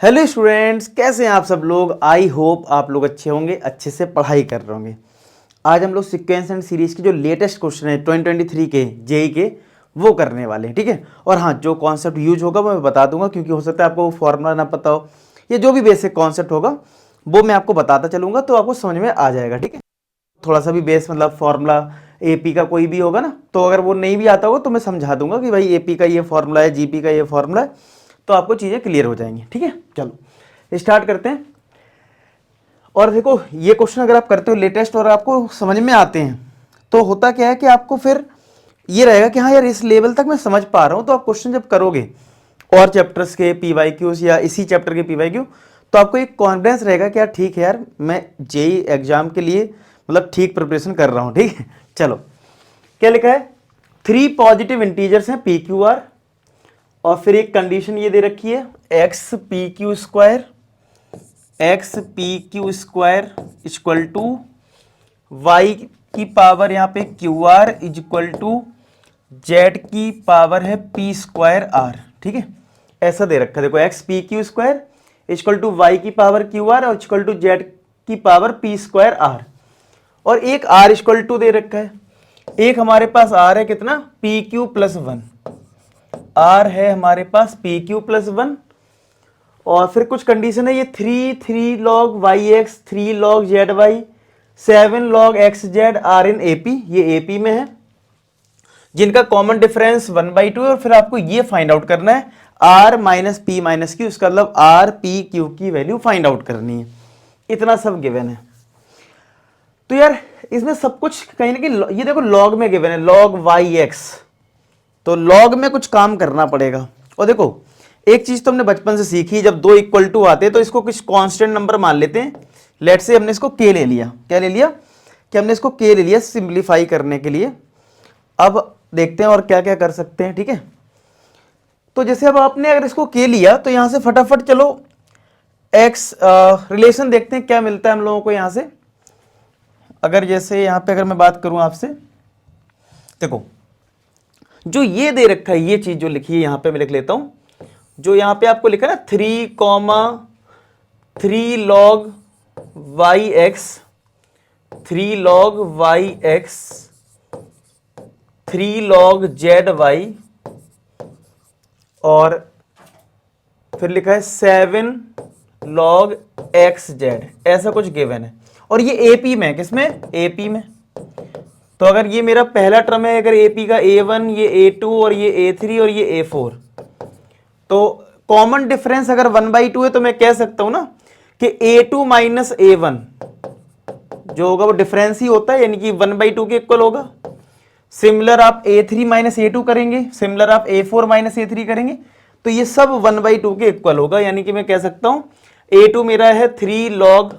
Hello students, कैसे हैं आप सब लोग। आई होप आप लोग अच्छे होंगे, अच्छे से पढ़ाई कर रहे होंगे। आज हम लोग सीक्वेंस एंड सीरीज के जो लेटेस्ट क्वेश्चन है 2023 के जेई के वो करने वाले हैं, ठीक है। और हाँ, जो कॉन्सेप्ट यूज होगा वो मैं बता दूंगा, क्योंकि हो सकता है आपको फॉर्मूला ना पता हो या जो भी बेसिक कॉन्सेप्ट होगा वो मैं आपको बताता चलूँगा, तो आपको समझ में आ जाएगा, ठीक है। थोड़ा सा भी बेस मतलब फॉर्मूला एपी का कोई भी होगा ना, तो अगर वो नहीं भी आता होगा तो मैं समझा दूंगा कि भाई एपी का ये फॉर्मूला है, जीपी का ये फॉर्मूला है, तो आपको चीज़ें क्लियर हो जाएंगी, ठीक है। चलो स्टार्ट करते हैं। और देखो, ये क्वेश्चन अगर आप करते हो लेटेस्ट और आपको समझ में आते हैं तो होता क्या है कि आपको फिर ये रहेगा कि हाँ यार, इस लेवल तक मैं समझ पा रहा हूँ। तो आप क्वेश्चन जब करोगे और चैप्टर्स के पीवाईक्यूज या इसी चैप्टर के पीवाईक्यू, तो आपको एक कॉन्फिडेंस रहेगा कि यार ठीक है यार, मैं जेई एग्जाम के लिए मतलब ठीक प्रिपरेशन कर रहा हूँ, ठीक है। चलो, क्या लिखा है, 3 पॉजिटिव इंटीजर्स हैं पी क्यू आर, और फिर एक कंडीशन ये दे रखी है X P Q square equal to Y की पावर यहाँ पे Q R equal to Z की पावर है पी स्क्वायर आर, ठीक है। ऐसा दे रखा है, देखो X P Q square equal to Y की पावर क्यू आर और इक्वल टू जेड की पावर पी स्क्वायर आर, और एक आर इक्वल टू दे रखा है। एक हमारे पास आर है कितना, पी क्यू प्लस 1, आर है हमारे पास पी क्यू प्लस 1, और फिर कुछ कंडीशन है ये 3 log Y X 3 log Z Y 7 log X Z R in AP, ये एपी में है, जिनका कॉमन डिफरेंस 1/2 है। और फिर आपको ये फाइंड आउट करना है R minus P minus Q, इसका मतलब आर पी क्यू की वैल्यू फाइंड आउट करनी है। इतना सब गिवन है। तो यार इसमें सब कुछ कहीं ना कहीं ये देखो लॉग में गिवन है, लॉग वाई एक्स, तो लॉग में कुछ काम करना पड़ेगा। और देखो एक चीज तो हमने बचपन से सीखी, जब दो इक्वल टू आते हैं तो इसको कुछ कांस्टेंट नंबर मान लेते हैं। लेट से हमने इसको के ले लिया, क्या ले लिया कि हमने इसको के ले लिया सिंप्लीफाई करने के लिए। अब देखते हैं और क्या क्या कर सकते हैं, ठीक है। तो जैसे अब आपने अगर इसको के लिया तो यहां से फटाफट चलो एक्स रिलेशन देखते हैं क्या मिलता है हम लोगों को यहां से। अगर जैसे यहां पे अगर मैं बात करूं आपसे, देखो जो ये दे रखा है, ये चीज जो लिखी है यहां पे मैं लिख लेता हूं, जो यहां पे आपको लिखा है ना 3 log Y X 3 log Y X 3 log Z Y, और फिर लिखा है 7 लॉग एक्स जेड, ऐसा कुछ गिवन है। और ये एपी में, किसमें, एपी में। तो अगर ये मेरा पहला टर्म है, अगर एपी का A1, ये A2 और ये A3 और ये A4, तो कॉमन डिफरेंस अगर 1/2 है तो मैं कह सकता हूं ना कि A2 माइनस A1 जो होगा वो डिफरेंस ही होता है, यानी कि 1/2 के इक्वल होगा। सिमिलर आप A3 माइनस A2 करेंगे, सिमिलर आप A4 माइनस A3 करेंगे, तो ये सब 1/2 के इक्वल होगा। यानी कि मैं कह सकता हूं A2 मेरा है 3 लॉग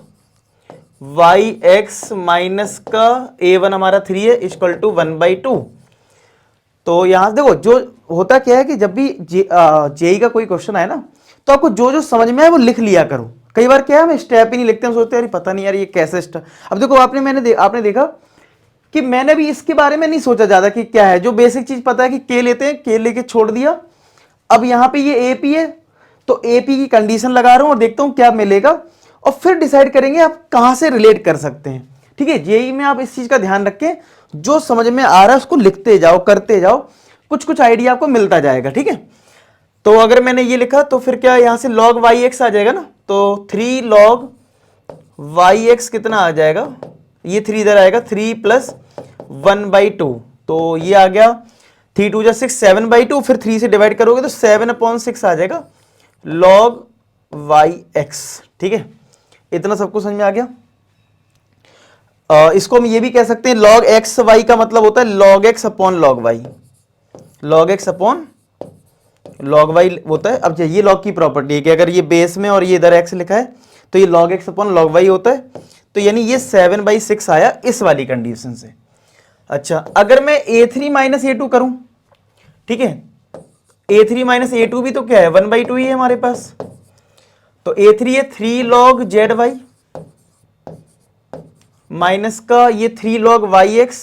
वाई एक्स माइनस का A1 हमारा 3 है इक्वल टू 1/2। तो यहां से देखो जो होता क्या है कि जब भी जेई का कोई क्वेश्चन आए ना, तो आपको जो जो समझ में आए वो लिख लिया करो। कई बार क्या है, हम स्टेप ही नहीं लिखते, हम सोचते हैं यार पता नहीं यार ये कैसे स्टेप। अब देखो आपने देखा कि मैंने भी इसके बारे में नहीं सोचा ज्यादा कि क्या है, जो बेसिक चीज पता है कि के लेते हैं, के लेके छोड़ दिया। अब यहां पे ये एपी है तो एपी की कंडीशन लगा रहा हूं और देखता हूं क्या मिलेगा, और फिर डिसाइड करेंगे आप कहां से रिलेट कर सकते हैं, ठीक है। जेई में आप इस चीज का ध्यान रखें, जो समझ में आ रहा है उसको लिखते जाओ, करते जाओ, कुछ कुछ आइडिया आपको मिलता जाएगा, ठीक है। तो अगर मैंने ये लिखा तो फिर क्या यहां से लॉग वाई एक्स आ जाएगा ना, तो 3 लॉग वाई एक्स कितना आ जाएगा, ये 3 इधर आएगा, 3 प्लस 1/2, तो ये आ गया 3 2 जा 6 7/2, फिर 3 से डिवाइड करोगे तो 7/6 आ जाएगा लॉग वाई एक्स, ठीक है। इतना सबको समझ में आ गया। इसको हम ये भी कह सकते हैं लॉग एक्स वाई का मतलब होता है log X upon log Y, log X upon log Y होता है। अब ये लॉग की प्रॉपर्टी है कि अगर ये बेस में और ये इधर एक्स लिखा है तो ये log X upon log Y होता है, तो यानी ये 7/6 आया इस वाली कंडीशन से। अच्छा, अगर मैं A3 माइनस A2 करूं, ठीक है, A3 माइनस A2 भी तो क्या है 1/2 ही है हमारे पास, तो A3 है 3 लॉग जेड वाई माइनस का ये 3 log Y X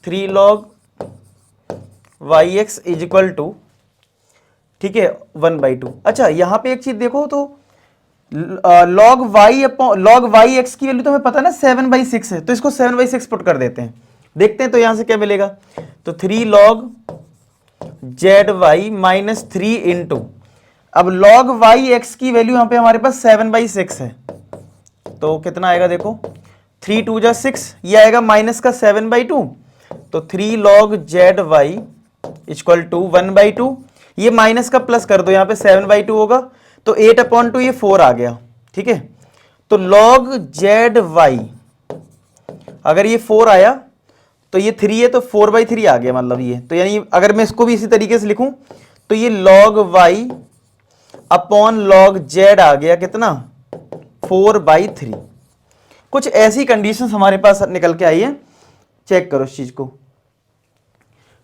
3 log Y X is equal to ठीक है, 1/2। अच्छा यहाँ पे एक चीज देखो तो log y x की वैल्यू तो हमें पता है ना 7/6 है, तो इसको 7/6 पुट कर देते हैं, देखते हैं तो यहां से क्या मिलेगा। तो 3 log zy माइनस 3 इंटू, अब log y x की वैल्यू यहां पे हमारे पास 7/6 है, तो कितना आएगा देखो, 3 2 जा 6, ये आएगा माइनस का 7/2, तो 3 log zy इक्वल टू 1/2, ये माइनस का प्लस कर दो, यहां पे 7/2 होगा, तो 8/2 ये 4 आ गया, ठीक है। तो log zy अगर ये 4 आया तो ये 3 है, तो 4/3 आ गया, मतलब ये, तो यानी अगर मैं इसको भी इसी तरीके से लिखूं तो ये log y upon log z आ गया कितना, 4/3। कुछ ऐसी कंडीशंस हमारे पास निकल के आई है, चेक करो इस चीज को,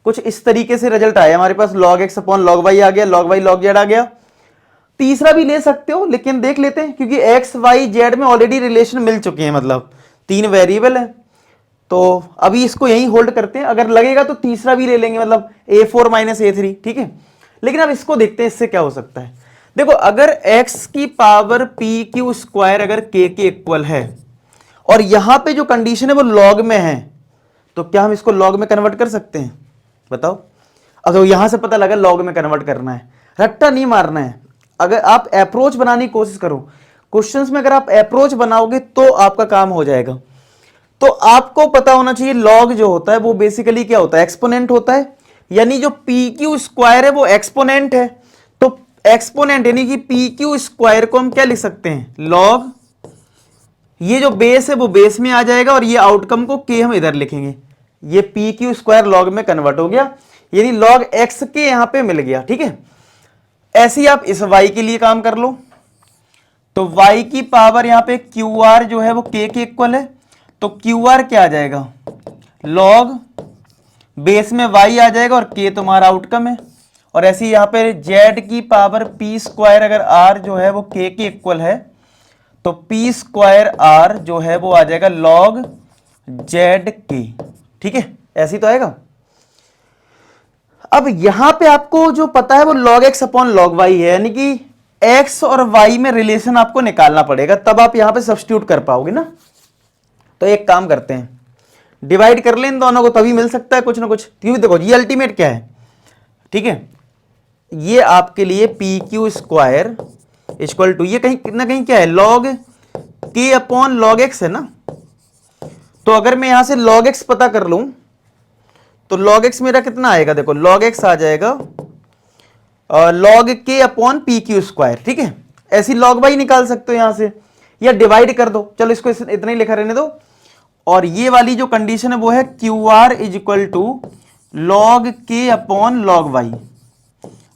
कुछ इस तरीके से रिजल्ट आया हमारे पास, log x upon log y आ गया, log y log z आ गया। तीसरा भी ले सकते हो, लेकिन देख लेते हैं क्योंकि x y z में ऑलरेडी रिलेशन मिल चुके हैं, मतलब 3 वेरिएबल है, तो अभी इसको यहीं होल्ड करते हैं, अगर लगेगा तो तीसरा भी ले लेंगे, मतलब a4 माइनस a3, ठीक है। लेकिन अब इसको देखते हैं इससे क्या हो सकता है। देखो अगर x की पावर पी क्यू स्क्वायर अगर k के इक्वल है और यहां पे जो कंडीशन है वो लॉग में है, तो क्या हम इसको लॉग में कन्वर्ट कर सकते हैं, बताओ। अब तो यहां से पता लगा लॉग में कन्वर्ट करना है, रट्टा नहीं मारना है। अगर आप अप्रोच बनाने की कोशिश करो क्वेश्चंस में, अगर आप अप्रोच बनाओगे तो आपका काम हो जाएगा। तो आपको पता होना चाहिए लॉग जो होता है वो बेसिकली क्या होता है, एक्सपोनेंट होता है, यानी जो पी क्यू स्क्वायर है वो एक्सपोनेंट है, तो एक्सपोनेंट यानी कि पी क्यू स्क्वायर को हम क्या लिख सकते हैं, लॉग, ये जो बेस है वो बेस में आ जाएगा और ये आउटकम को के हम इधर लिखेंगे, ये पी क्यू स्क्वायर लॉग में कन्वर्ट हो गया, यानी लॉग एक्स के यहां पे मिल गया, ठीक है। ऐसे ही आप इस y के लिए काम कर लो, तो y की पावर यहां पे QR जो है वो k के इक्वल है, तो QR क्या आ जाएगा, log बेस में y आ जाएगा और k तुम्हारा आउटकम है। और ऐसे ही यहां पे z की पावर p स्क्वायर अगर r जो है वो k के इक्वल है, तो p स्क्वायर r जो है वो आ जाएगा log zk, ठीक है, ऐसे ही तो आएगा। अब यहां पे आपको जो पता है वो log x upon log y है, यानी कि x और y में रिलेशन आपको निकालना पड़ेगा, तब आप यहां पे सब्स्टिट्यूट कर पाओगे ना। तो एक काम करते हैं, डिवाइड कर लें इन दोनों को, तभी मिल सकता है कुछ ना कुछ, क्योंकि देखो ये अल्टीमेट क्या है, ठीक है, ये आपके लिए P Q square equal to, ये कहीं ना कहीं क्या है, log k upon log x है ना। तो अगर मैं यहां से log x पता कर लूं तो log x मेरा कितना आएगा, देखो log x आ जाएगा log k upon P Q square, ठीक है। ऐसी log y निकाल सकते हो यहां से, या डिवाइड कर दो, चलो इसको इतना ही लिखा रहने दो। और ये वाली जो कंडीशन है वो है QR is equal to log k upon log y।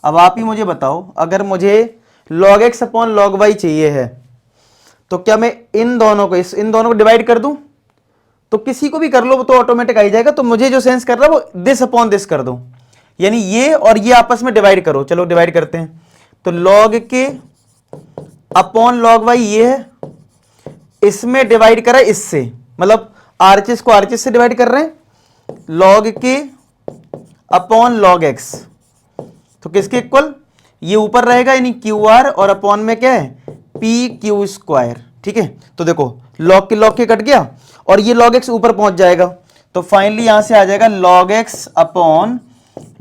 अब आप ही मुझे बताओ, अगर मुझे log x upon log y चाहिए है तो क्या मैं इन दोनों को डिवाइड कर दूं, तो किसी को भी कर लो तो ऑटोमेटिक आ जाएगा। तो मुझे जो सेंस कर रहा है वो दिस अपॉन दिस कर दो, यानी ये और ये आपस में डिवाइड करो। चलो डिवाइड करते हैं, तो log k upon log y ये है, इसमें डिवाइड करा इससे, मतलब आरएचएस को आरएचएस से डिवाइड कर रहे हैं, log k upon log x, तो किसके इक्वल, ये ऊपर रहेगा यानी QR और अपॉन में क्या है पी क्यू स्क्वायर, ठीक है। तो देखो log के कट गया और ये log x ऊपर पहुंच जाएगा, तो फाइनली यहां से आ जाएगा log x upon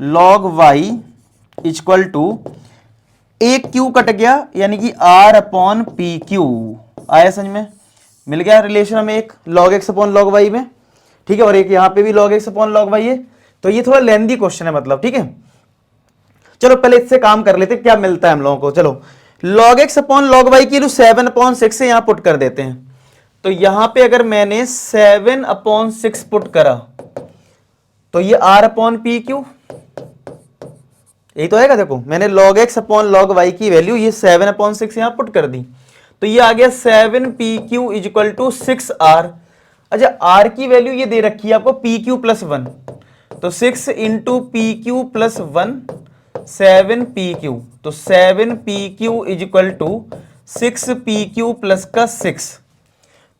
log y equal to, एक q कट गया यानी कि r अपॉन पी क्यू, आया समझ में, मिल गया रिलेशन हमें एक log x upon log y में, ठीक है, और एक यहां पे भी log x upon log y है। तो ये थोड़ा लेंदी क्वेश्चन है मतलब, ठीक है। चलो पहले इससे काम कर लेते क्या मिलता है हम लोगों को। चलो log x upon log y की 7/6 से यहां पुट कर देते हैं, तो यहां पे अगर मैंने 7/6 पुट करा तो ये r अपॉन पी क्यू, यही तो आएगा। देखो मैंने log x upon log y की वैल्यू ये 7/6 यहां पुट कर दी, तो ये आ गया 7pq इक्वल टू 6r। अच्छा r की वैल्यू ये दे रखी है आपको pq प्लस 1, तो 6 into P Q plus 1 7pq, तो 7pq equal to 6pq plus का 6,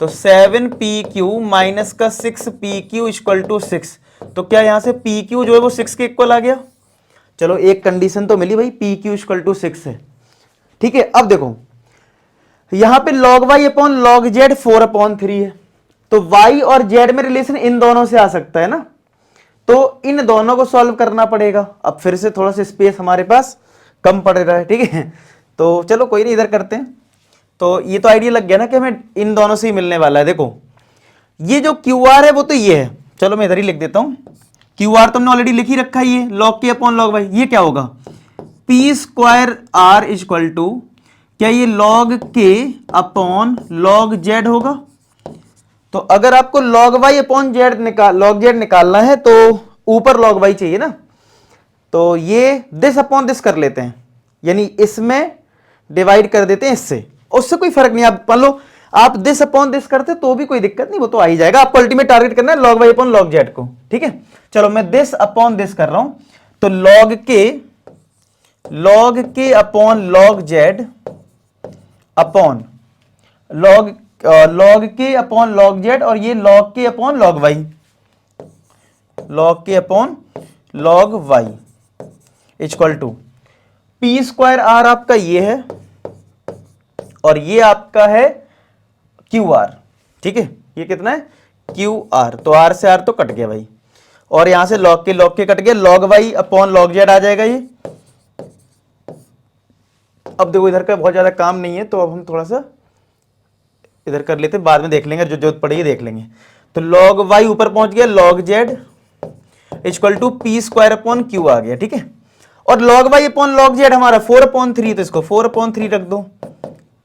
तो 7pq माइनस का 6pq इक्वल टू 6, तो क्या यहां से pq जो है वो 6 के इक्वल आ गया। चलो एक कंडीशन तो मिली भाई, पी क्यू इक्वल टू 6 है, ठीक है। अब देखो यहां पे log y upon log z 4/3 है, तो y और z में रिलेशन इन दोनों से आ सकता है ना, तो इन दोनों को सॉल्व करना पड़ेगा। अब फिर से थोड़ा सा स्पेस हमारे पास कम पड़ रहा है, ठीक है, तो चलो कोई नहीं, इधर करते हैं। तो ये तो आइडिया लग गया ना कि हमें इन दोनों से ही मिलने वाला है। देखो ये जो क्यू आर है वो तो ये है, चलो मैं इधर ही लिख देता हूं, क्यू आर तुमने ऑलरेडी लिख ही रखा है, ये log k upon log y, ये क्या होगा, P square R equal to, क्या ये log k upon log z होगा। तो अगर आपको log y upon log z निकालना है तो ऊपर log y चाहिए ना, तो ये दिस अपॉन दिस कर लेते हैं, यानी इसमें डिवाइड कर देते हैं इससे, उससे कोई फर्क नहीं। आप मान लो आप दिस अपॉन दिस करते तो भी कोई दिक्कत नहीं, वो तो आ ही जाएगा। आपको अल्टीमेट टारगेट करना है log y upon log z को, ठीक है। चलो मैं दिस अपॉन दिस कर रहा हूं, तो log k upon log z upon log k upon log z, और ये log k upon log y, log k upon log y equal to P square R आपका ये है और ये आपका है क्यू आर, ठीक है। ये कितना है क्यू आर, तो आर से आर तो कट गया भाई, और यहां से log के कट गया, log y upon log z आ जाएगा ये। अब देखो इधर का बहुत ज्यादा काम नहीं है, तो अब हम थोड़ा सा इधर कर लेते हैं, बाद में देख लेंगे, जो जरूरत पड़ेगी देख लेंगे। तो log y ऊपर पहुंच गया, log z equal to P square upon Q आ गया, ठीक है। और log y upon log z हमारा 4/3, तो इसको 4/3 रख दो,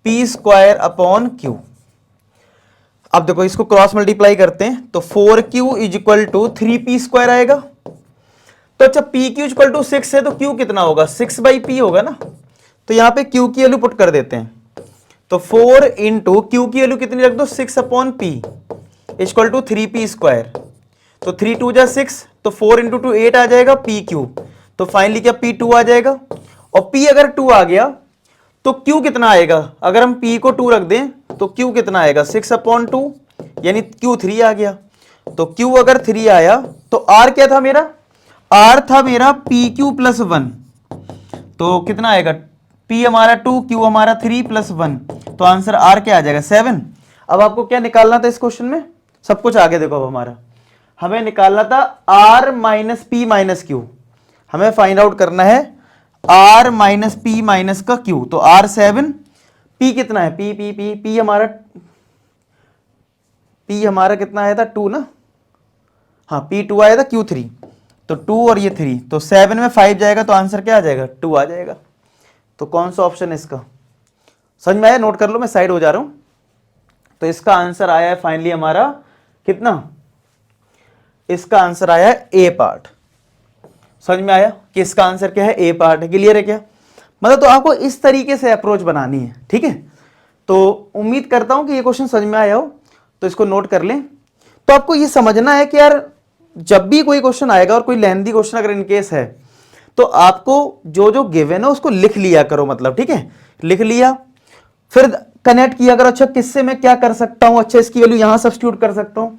पी स्क्वायर अपॉन क्यू। अब देखो इसको क्रॉस मल्टीप्लाई करते हैं, तो 4q is equal to 3p square आएगा। तो अच्छा पी क्यू इक्वल टू 6 है, तो q कितना होगा, 6/p होगा ना, तो यहां पे q की वैल्यू पुट कर देते हैं, तो 4 इंटू q की वैल्यू कितनी रख दो, 6/p equal to 3p square, तो 3 2 जा 6, तो 4 इंटू 2 8 आ जाएगा p क्यूब, तो फाइनली क्या p 2 आ जाएगा। और p अगर 2 आ गया तो q कितना आएगा, अगर हम p को 2 रख दें तो q कितना आएगा, 6/2, यानी q 3 आ गया। तो q अगर 3 आया तो r क्या था मेरा, r था मेरा pq प्लस 1, तो कितना आएगा, p हमारा 2, q हमारा 3 प्लस 1, तो आंसर r क्या आ जाएगा 7। अब आपको क्या निकालना था इस क्वेश्चन में, सब कुछ आगे देखो। अब हमारा हमें निकालना था r minus P minus Q, हमें फाइंड आउट करना है r माइनस पी माइनस का q, तो r 7, p कितना है, p हमारा कितना आया था 2 ना, हाँ p 2 आया था, q 3, तो 2 और ये 3, तो 7 में 5 जाएगा, तो आंसर क्या आ जाएगा 2 आ जाएगा। तो कौन सा ऑप्शन है इसका, समझ में आया, नोट कर लो, मैं साइड हो जा रहा हूं। तो इसका आंसर आया है फाइनली हमारा कितना, इसका आंसर आया है ए पार्ट। समझ में आया कि इसका आंसर क्या है, ए पार्ट है, क्लियर है क्या, मतलब तो आपको इस तरीके से अप्रोच बनानी है, ठीक है। तो उम्मीद करता हूं कि ये क्वेश्चन समझ में आया हो, तो इसको नोट कर लें। तो आपको ये समझना है कि यार जब भी कोई क्वेश्चन आएगा और कोई लेंथी क्वेश्चन अगर इनकेस है, तो आपको जो जो गिवन है उसको लिख लिया करो, मतलब ठीक है, लिख लिया, फिर कनेक्ट किया करो, अच्छा किससे मैं क्या कर सकता हूं, अच्छा इसकी वैल्यू यहां सब्स्टिट्यूट कर सकता हूं,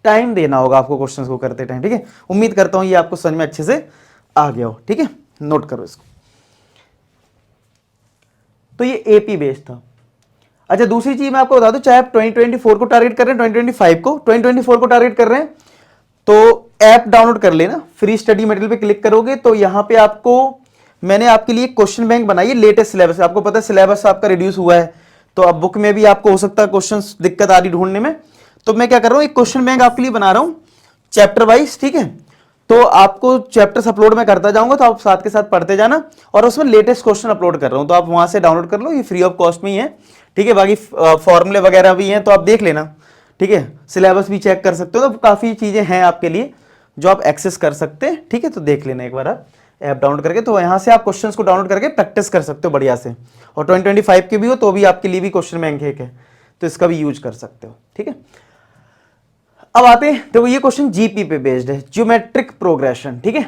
टाइम देना होगा आपको क्वेश्चंस को करते टाइम, ठीक है। उम्मीद करता हूं ये आपको समझ में अच्छे से आ गया हो, ठीक है, नोट करो इसको। तो ये एपी बेस्ड था। अच्छा दूसरी चीज मैं आपको बता दूं, चाहे आप 2024 को टारगेट कर रहे हैं, 2025 को, 2024 को टारगेट कर रहे हैं, तो ऐप डाउनलोड कर लेना, फ्री स्टडी मटेरियल पे क्लिक करोगे तो यहां पे आपको मैंने आपके लिए क्वेश्चन बैंक बनाई है, लेटेस्ट सिलेबस, आपको पता है सिलेबस आपका रिड्यूस हुआ है, तो अब बुक में भी आपको हो सकता है क्वेश्चन दिक्कत आ रही ढूंढने में, तो मैं क्या कर रहा हूं, एक क्वेश्चन बैंक आपके लिए बना रहा हूं चैप्टर वाइज, ठीक है। तो आपको चैप्टर्स अपलोड मैं करता जाऊंगा, तो आप साथ के साथ पढ़ते जाना, और उसमें लेटेस्ट क्वेश्चन अपलोड कर रहा हूं, तो आप वहां से डाउनलोड कर लो, ये फ्री ऑफ कॉस्ट में ही है, ठीक है। बाकी फॉर्मूले वगैरह भी हैं तो आप देख लेना, ठीक है, सिलेबस भी चेक कर सकते हो, तो काफी चीजें हैं आपके लिए जो आप एक्सेस कर सकते हैं, ठीक है। तो देख लेना एक बार आप ऐप डाउनलोड करके, तो यहां से आप क्वेश्चंस को डाउनलोड करके प्रैक्टिस कर सकते हो बढ़िया से, और 2025 के भी हो तो भी आपके लिए भी क्वेश्चन बैंक है, तो इसका भी यूज कर सकते हो, ठीक है। अब आते हैं, तो ये क्वेश्चन जीपी पे बेस्ड है, ज्योमेट्रिक प्रोग्रेशन, ठीक है।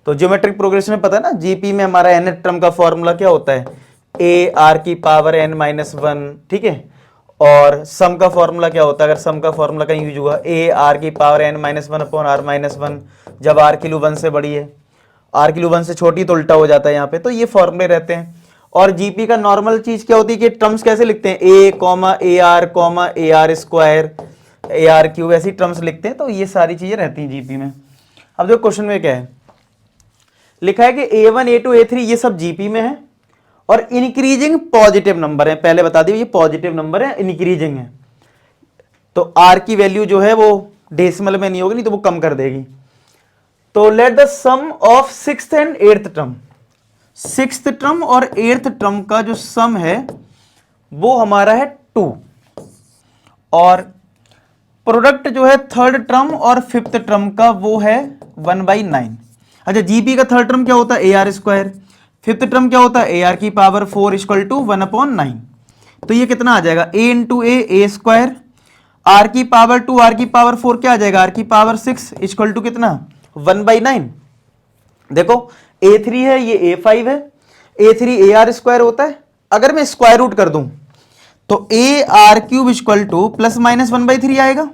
तो ज्योमेट्रिक प्रोग्रेशन में पता है ना, जीपी में हमारा nth टर्म का फॉर्मूला क्या होता है, a r की पावर n माइनस 1, ठीक है। और सम का फॉर्मूला क्या होता है, अगर सम का फॉर्मूला कहीं यूज हुआ, a r की power n minus 1 upon r minus 1, जब r की वैल्यू 1 से बड़ी है। आर की वैल्यू 1 से छोटी तो उल्टा हो जाता है यहाँ पे, तो ये फॉर्मूले रहते हैं। और जीपी का नॉर्मल चीज क्या होती है कि टर्म्स कैसे लिखते हैं, A comma A R square A R cube, ऐसी टर्म्स लिखते हैं। तो ये सारी चीजें रहती हैं जीपी में। अब जो क्वेश्चन में क्या है लिखा है कि A1 A2 A3 ये सब जीपी में है और इंक्रीजिंग पॉजिटिव नंबर है। पहले बता दिए ये पॉजिटिव नंबर है, इंक्रीजिंग है, तो आर की वैल्यू जो है वो डेसिमल में नहीं होगी, नहीं तो वो कम कर देगी। तो let the sum of sixth and eighth term, sixth term और एट्थ टर्म का जो सम है वो हमारा है 2, और प्रोडक्ट जो है थर्ड टर्म और फिफ्थ टर्म का वो है 1/9। अच्छा, जीपी का थर्ड टर्म क्या होता है, ए आर स्क्वायर, फिफ्थ टर्म क्या होता है, ए आर की पावर 4 इक्वल टू 1/9। तो ये कितना आ जाएगा, ए इंटू ए स्क्वायर, आर की पावर 2 आर की पावर 4 क्या आ जाएगा, आर की पावर 6 इक्वल टू कितना 1/9। देखो A3 है, ये A5 है, A3 ए आर स्क्वायर होता है। अगर मैं स्क्वायर रूट कर दूं तो ए R cube equal two plus minus 1/3 आएगा।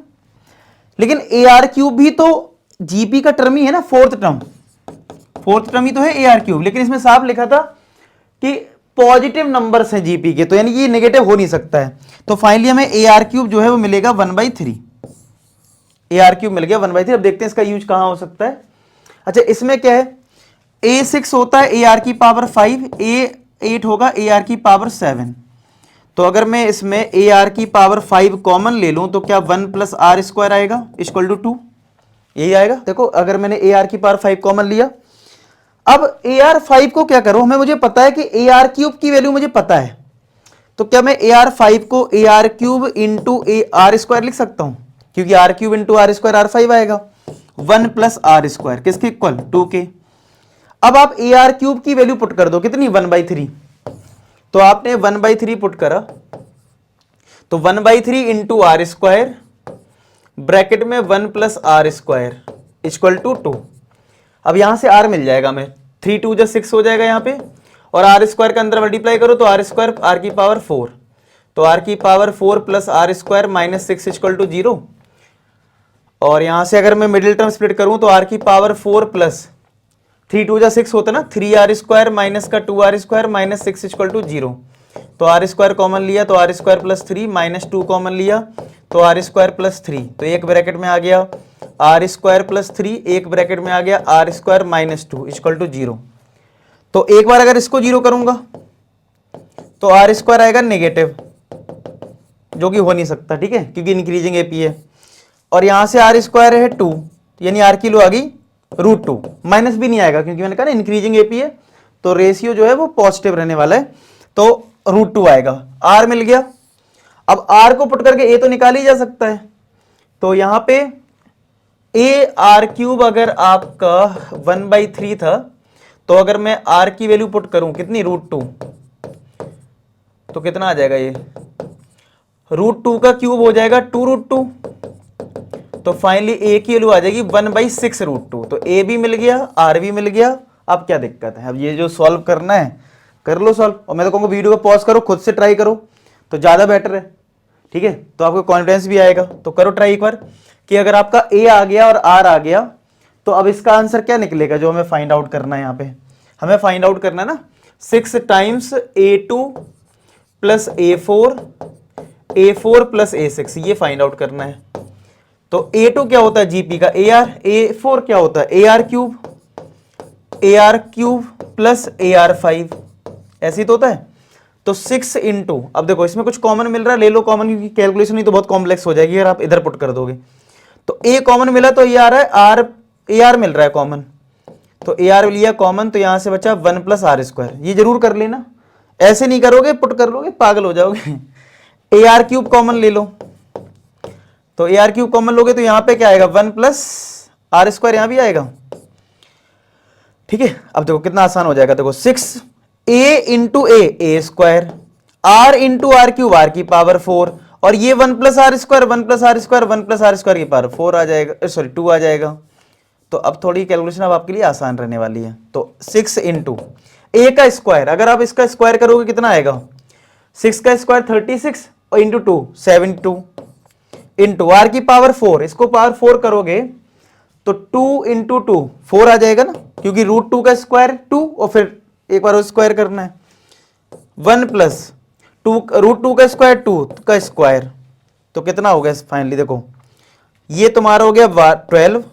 लेकिन ए आर क्यूब भी तो जीपी का टर्म ही है ना, फोर्थ टर्म ही तो है ए आर क्यूब, लेकिन इसमें साफ लिखा था कि पॉजिटिव नंबर्स हैं जीपी के, तो यानी कि ये नेगेटिव हो नहीं सकता है। तो फाइनली हमें ए आर क्यूब जो है वो मिलेगा 1/3, ए आर क्यूब मिल गया 1/3। अब देखते हैं इसका यूज कहां हो सकता है। अच्छा, इसमें क्या है, A6 होता है ए आर की पावर 5, A8 होगा ए आर की पावर 7। तो अगर मैं इसमें ए आर की पावर 5 कॉमन ले लूं तो क्या 1 प्लस आर स्क्वायर आएगा इक्वल टू 2, यही आएगा। देखो अगर मैंने ए आर की पावर 5 कॉमन लिया, अब ए आर 5 को क्या करूं, हमें मुझे पता है कि ए आर क्यूब की वैल्यू मुझे पता है, तो क्या मैं ए आर 5 को A R cube into A R square लिख सकता हूं, क्योंकि R cube into R square R 5 आएगा, 1 प्लस आर स्क्वायर किसके इक्वल 2 के। अब आप ए आर क्यूब की वैल्यू पुट कर दो, कितनी 1/3, तो आपने 1/3 पुट करा तो 1/3 इंटू आर स्क्वायर ब्रैकेट में 1 plus R square equal to 2। अब यहां से आर मिल जाएगा, मैं 3 2 6 हो जाएगा यहाँ पे, और आर स्क्वायर के अंदर मल्टीप्लाई करो तो आर स्क्वायर आर की पावर 4, तो आर की power 4 plus R square minus 6 equal to 0। और यहां से अगर मैं मिडिल टर्म स्प्लिट करूं तो आर की पावर 4 प्लस 3 2 6 होता ना, 3r स्क्वायर माइनस का 2r square minus 6 equal to 0। तो आर स्क्वायर कॉमन लिया तो R square plus 3 minus 2 common लिया तो आर स्क्वायर प्लस 3, तो एक ब्रैकेट में आ गया आर स्क्वायर प्लस 3, एक ब्रैकेट में आ गया R square minus 2 equal to 0। तो एक बार अगर इसको 0 करूंगा तो आर स्क्वायर आएगा नेगेटिव, जो कि हो नहीं सकता, ठीक है, क्योंकि इंक्रीजिंग एपी है। और यहां से आर स्क्वायर है 2, यानी आर की लो आ गई √2, माइनस भी नहीं आएगा क्योंकि मैंने कहा ना इंक्रीजिंग एपी है, तो रेशियो जो है वो पॉजिटिव रहने वाला है, तो √2 आएगा। आर मिल गया। अब आर को पुट करके ए तो निकाल ही जा सकता है, तो यहां पे ए आर क्यूब अगर आपका 1/3 था, तो अगर मैं आर की वैल्यू पुट करूं कितनी √2, तो कितना आ जाएगा, ये √2 का क्यूब हो जाएगा 2√2। तो फाइनली ए की वैल्यू आ जाएगी 1/6 √2। तो ए भी मिल गया, आर भी मिल गया। अब क्या दिक्कत है, अब ये जो सॉल्व करना है कर लो सॉल्व, और मैं तो कहूँगा वीडियो को पॉज करो, खुद से ट्राई करो तो ज़्यादा बेटर है, ठीक है, तो आपको कॉन्फिडेंस भी आएगा। तो करो ट्राई एक बार कि अगर आपका ए आ गया और आर आ गया तो अब इसका आंसर क्या निकलेगा, जो हमें फाइंड आउट करना है। यहाँ पे हमें फाइंड आउट करना है ना 6 times A2 plus A4 plus A6, ये फाइंड आउट करना है। तो A2 क्या होता है जीपी का AR, A4 क्या होता है AR क्यूब प्लस AR5, ऐसे ही तो होता है। तो 6 इंटू, अब देखो इसमें कुछ कॉमन मिल रहा है, ले लो कॉमन, क्योंकि कैलकुलेशन नहीं तो बहुत कॉम्प्लेक्स हो जाएगी अगर आप इधर पुट कर दोगे। तो A कॉमन मिला तो ये आ रहा है AR मिल रहा है कॉमन, तो AR लिया कॉमन, तो यहां से बचा 1 प्लस आर स्क्वायर। ये जरूर कर लेना, ऐसे नहीं करोगे पुट कर लोगे पागल हो जाओगे। AR क्यूब कॉमन ले लो, तो AR क्यूब कॉमन लोगे तो यहां पे क्या आएगा 1 प्लस आर स्क्वायर, यहां भी आएगा, ठीक है। अब देखो कितना आसान हो जाएगा, देखो 6 A into A square, R into R cube R की पावर 4, और ये 1 plus R square 1 plus R square 1 plus R square की पावर 4 आ जाएगा, सॉरी 2 आ जाएगा। तो अब थोड़ी कैलकुलेशन अब आपके लिए आसान रहने वाली है। तो 6 इंटू ए का स्क्वायर, अगर आप इसका स्क्वायर करोगे कितना आएगा, 6 का स्क्वायर 36 और इंटू 2 72 इंटू आर की पावर 4, इसको पावर 4 करोगे तो 2 इंटू 2 4 आ जाएगा ना, क्योंकि √2 का स्क्वायर 2 और फिर एक बार स्क्वायर करना है। 1 प्लस √2 का स्क्वायर 2 का स्क्वायर, तो कितना हो गया फाइनली देखो, ये तुम्हारा हो गया 12,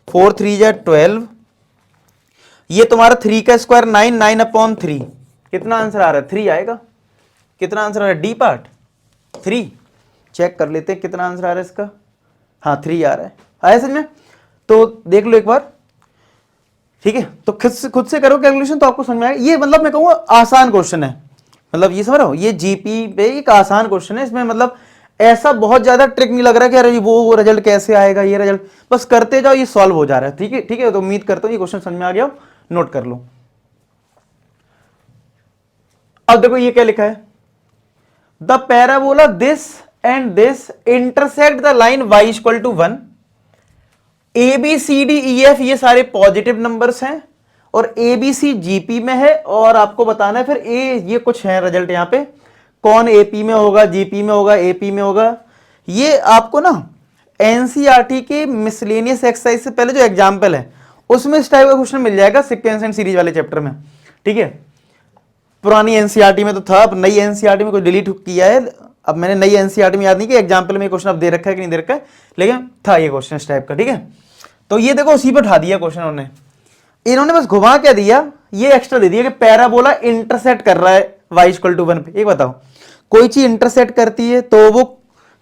4 3 जा 12, ये तुम्हारा 3 का स्क्वायर 9, 9/3, कितना आंसर आ रहा है 3 आएगा। कितना आंसर आ रहा है डी पार्ट 3, चेक कर लेते हैं कितना आंसर आ रहा है इसका। हाँ 3 आ रहा है, आया समझ में? तो देख लो एक बार, ठीक है। तो खुद से करो कैलकुलेशन तो आपको समझ में आएगा। ये मतलब मैं कहूँगा आसान क्वेश्चन है, मतलब ये समझ रहे हो, ये जीपी पे एक आसान क्वेश्चन है। इसमें मतलब ऐसा बहुत ज्यादा ट्रिक नहीं लग रहा है कि अरे वो रिजल्ट कैसे आएगा, ये रिजल्ट बस करते जाओ, ये सॉल्व हो जा रहा है। ठीक है, ठीक है। तो उम्मीद करता हूँ ये क्वेश्चन समझ में आ गया, नोट कर लो। अब देखो ये क्या लिखा है, the parabola this and this intersect the line y equal to 1। A B C D E F ये सारे पॉजिटिव नंबर्स हैं और ए बी सी जीपी में है, और आपको बताना है फिर ए ये कुछ है रिजल्ट यहां पे, कौन एपी में होगा, जीपी में होगा, एपी में होगा। ये आपको ना एनसीईआरटी के मिसलेनियस एक्सरसाइज से पहले जो एग्जाम्पल है उसमें इस टाइप का क्वेश्चन मिल जाएगा सीक्वेंस एंड सीरीज वाले चैप्टर में। ठीक है, पुरानी एनसीईआरटी में तो था, अब नई एनसीईआरटी में कोई डिलीट किया है। अब मैंने नई एनसीईआरटी में याद नहीं कि एग्जाम्पल में क्वेश्चन अब दे रखा है कि नहीं दे रखा है, लेकिन था ये क्वेश्चन इस टाइप का। ठीक है, तो ये देखो उसी पे उठा दिया क्वेश्चन इन्होंने बस घुमा क्या दिया, ये एक्स्ट्रा दे दिया कि पैराबोला इंटरसेक्ट कर रहा है y इक्वल टू 1 पे। एक बताओ, कोई चीज इंटरसेक्ट करती है तो वो,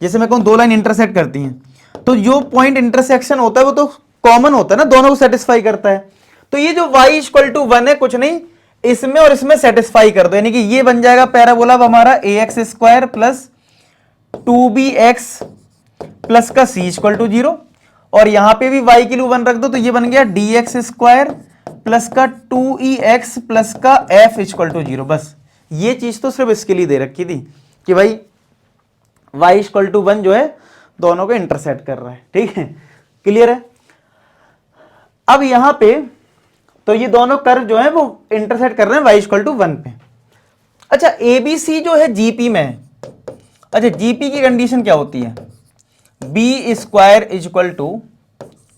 जैसे मैं कहूं दो लाइन इंटरसेक्ट करती हैं, तो जो पॉइंट इंटरसेक्शन होता है वो तो कॉमन होता है ना, दोनों को सेटिस्फाई करता है। तो ये जो y इक्वल टू 1 है, कुछ नहीं, इसमें और इसमें सेटिस्फाई कर दो, यानी कि ये बन जाएगा पैराबोला हमारा ax square plus 2bx plus का c इक्वल टू 0, और यहां पे भी y की 1 रख दो, तो ये बन गया dx स्क्वायर प्लस का 2ex प्लस का f इक्वल टू 0। बस ये चीज तो सिर्फ इसके लिए दे रखी थी कि भाई y इक्वल टू 1 जो है दोनों को इंटरसेक्ट कर रहा है। ठीक है, क्लियर है? अब यहां पे तो ये दोनों कर्व जो है वो इंटरसेक्ट कर रहे हैं y इक्वल टू 1 पे। अच्छा, ABC जो है जीपी में है। अच्छा, जीपी की कंडीशन क्या होती है, बी स्क्वायर इक्वल टू,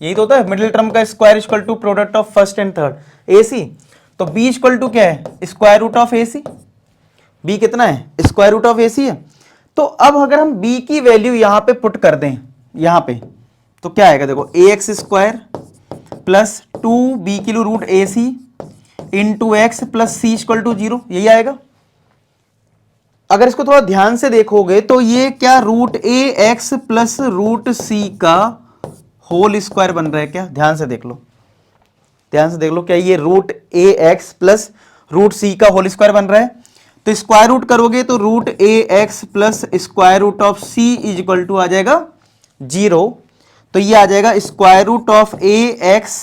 यही तो होता है मिडिल टर्म का square equal to product of first and third, AC। तो बी इक्वल टू क्या है, square root of AC। B कितना है, स्क्वायर रूट ऑफ AC है। तो अब अगर हम बी की वैल्यू यहां पे पुट कर दें यहां पे, तो क्या आएगा देखो, ax स्क्वायर प्लस 2b किलो root AC into X plus C equal to 0, यही आएगा। अगर इसको थोड़ा ध्यान से देखोगे तो ये क्या root A X plus root सी का होल स्क्वायर बन रहा है क्या, ध्यान से देख लो, ध्यान से देख लो, क्या ये root A X plus root सी का होल स्क्वायर बन रहा है। तो स्क्वायर रूट करोगे तो root A X plus square root of C is equal to आ जाएगा 0। तो ये आ जाएगा square root of A X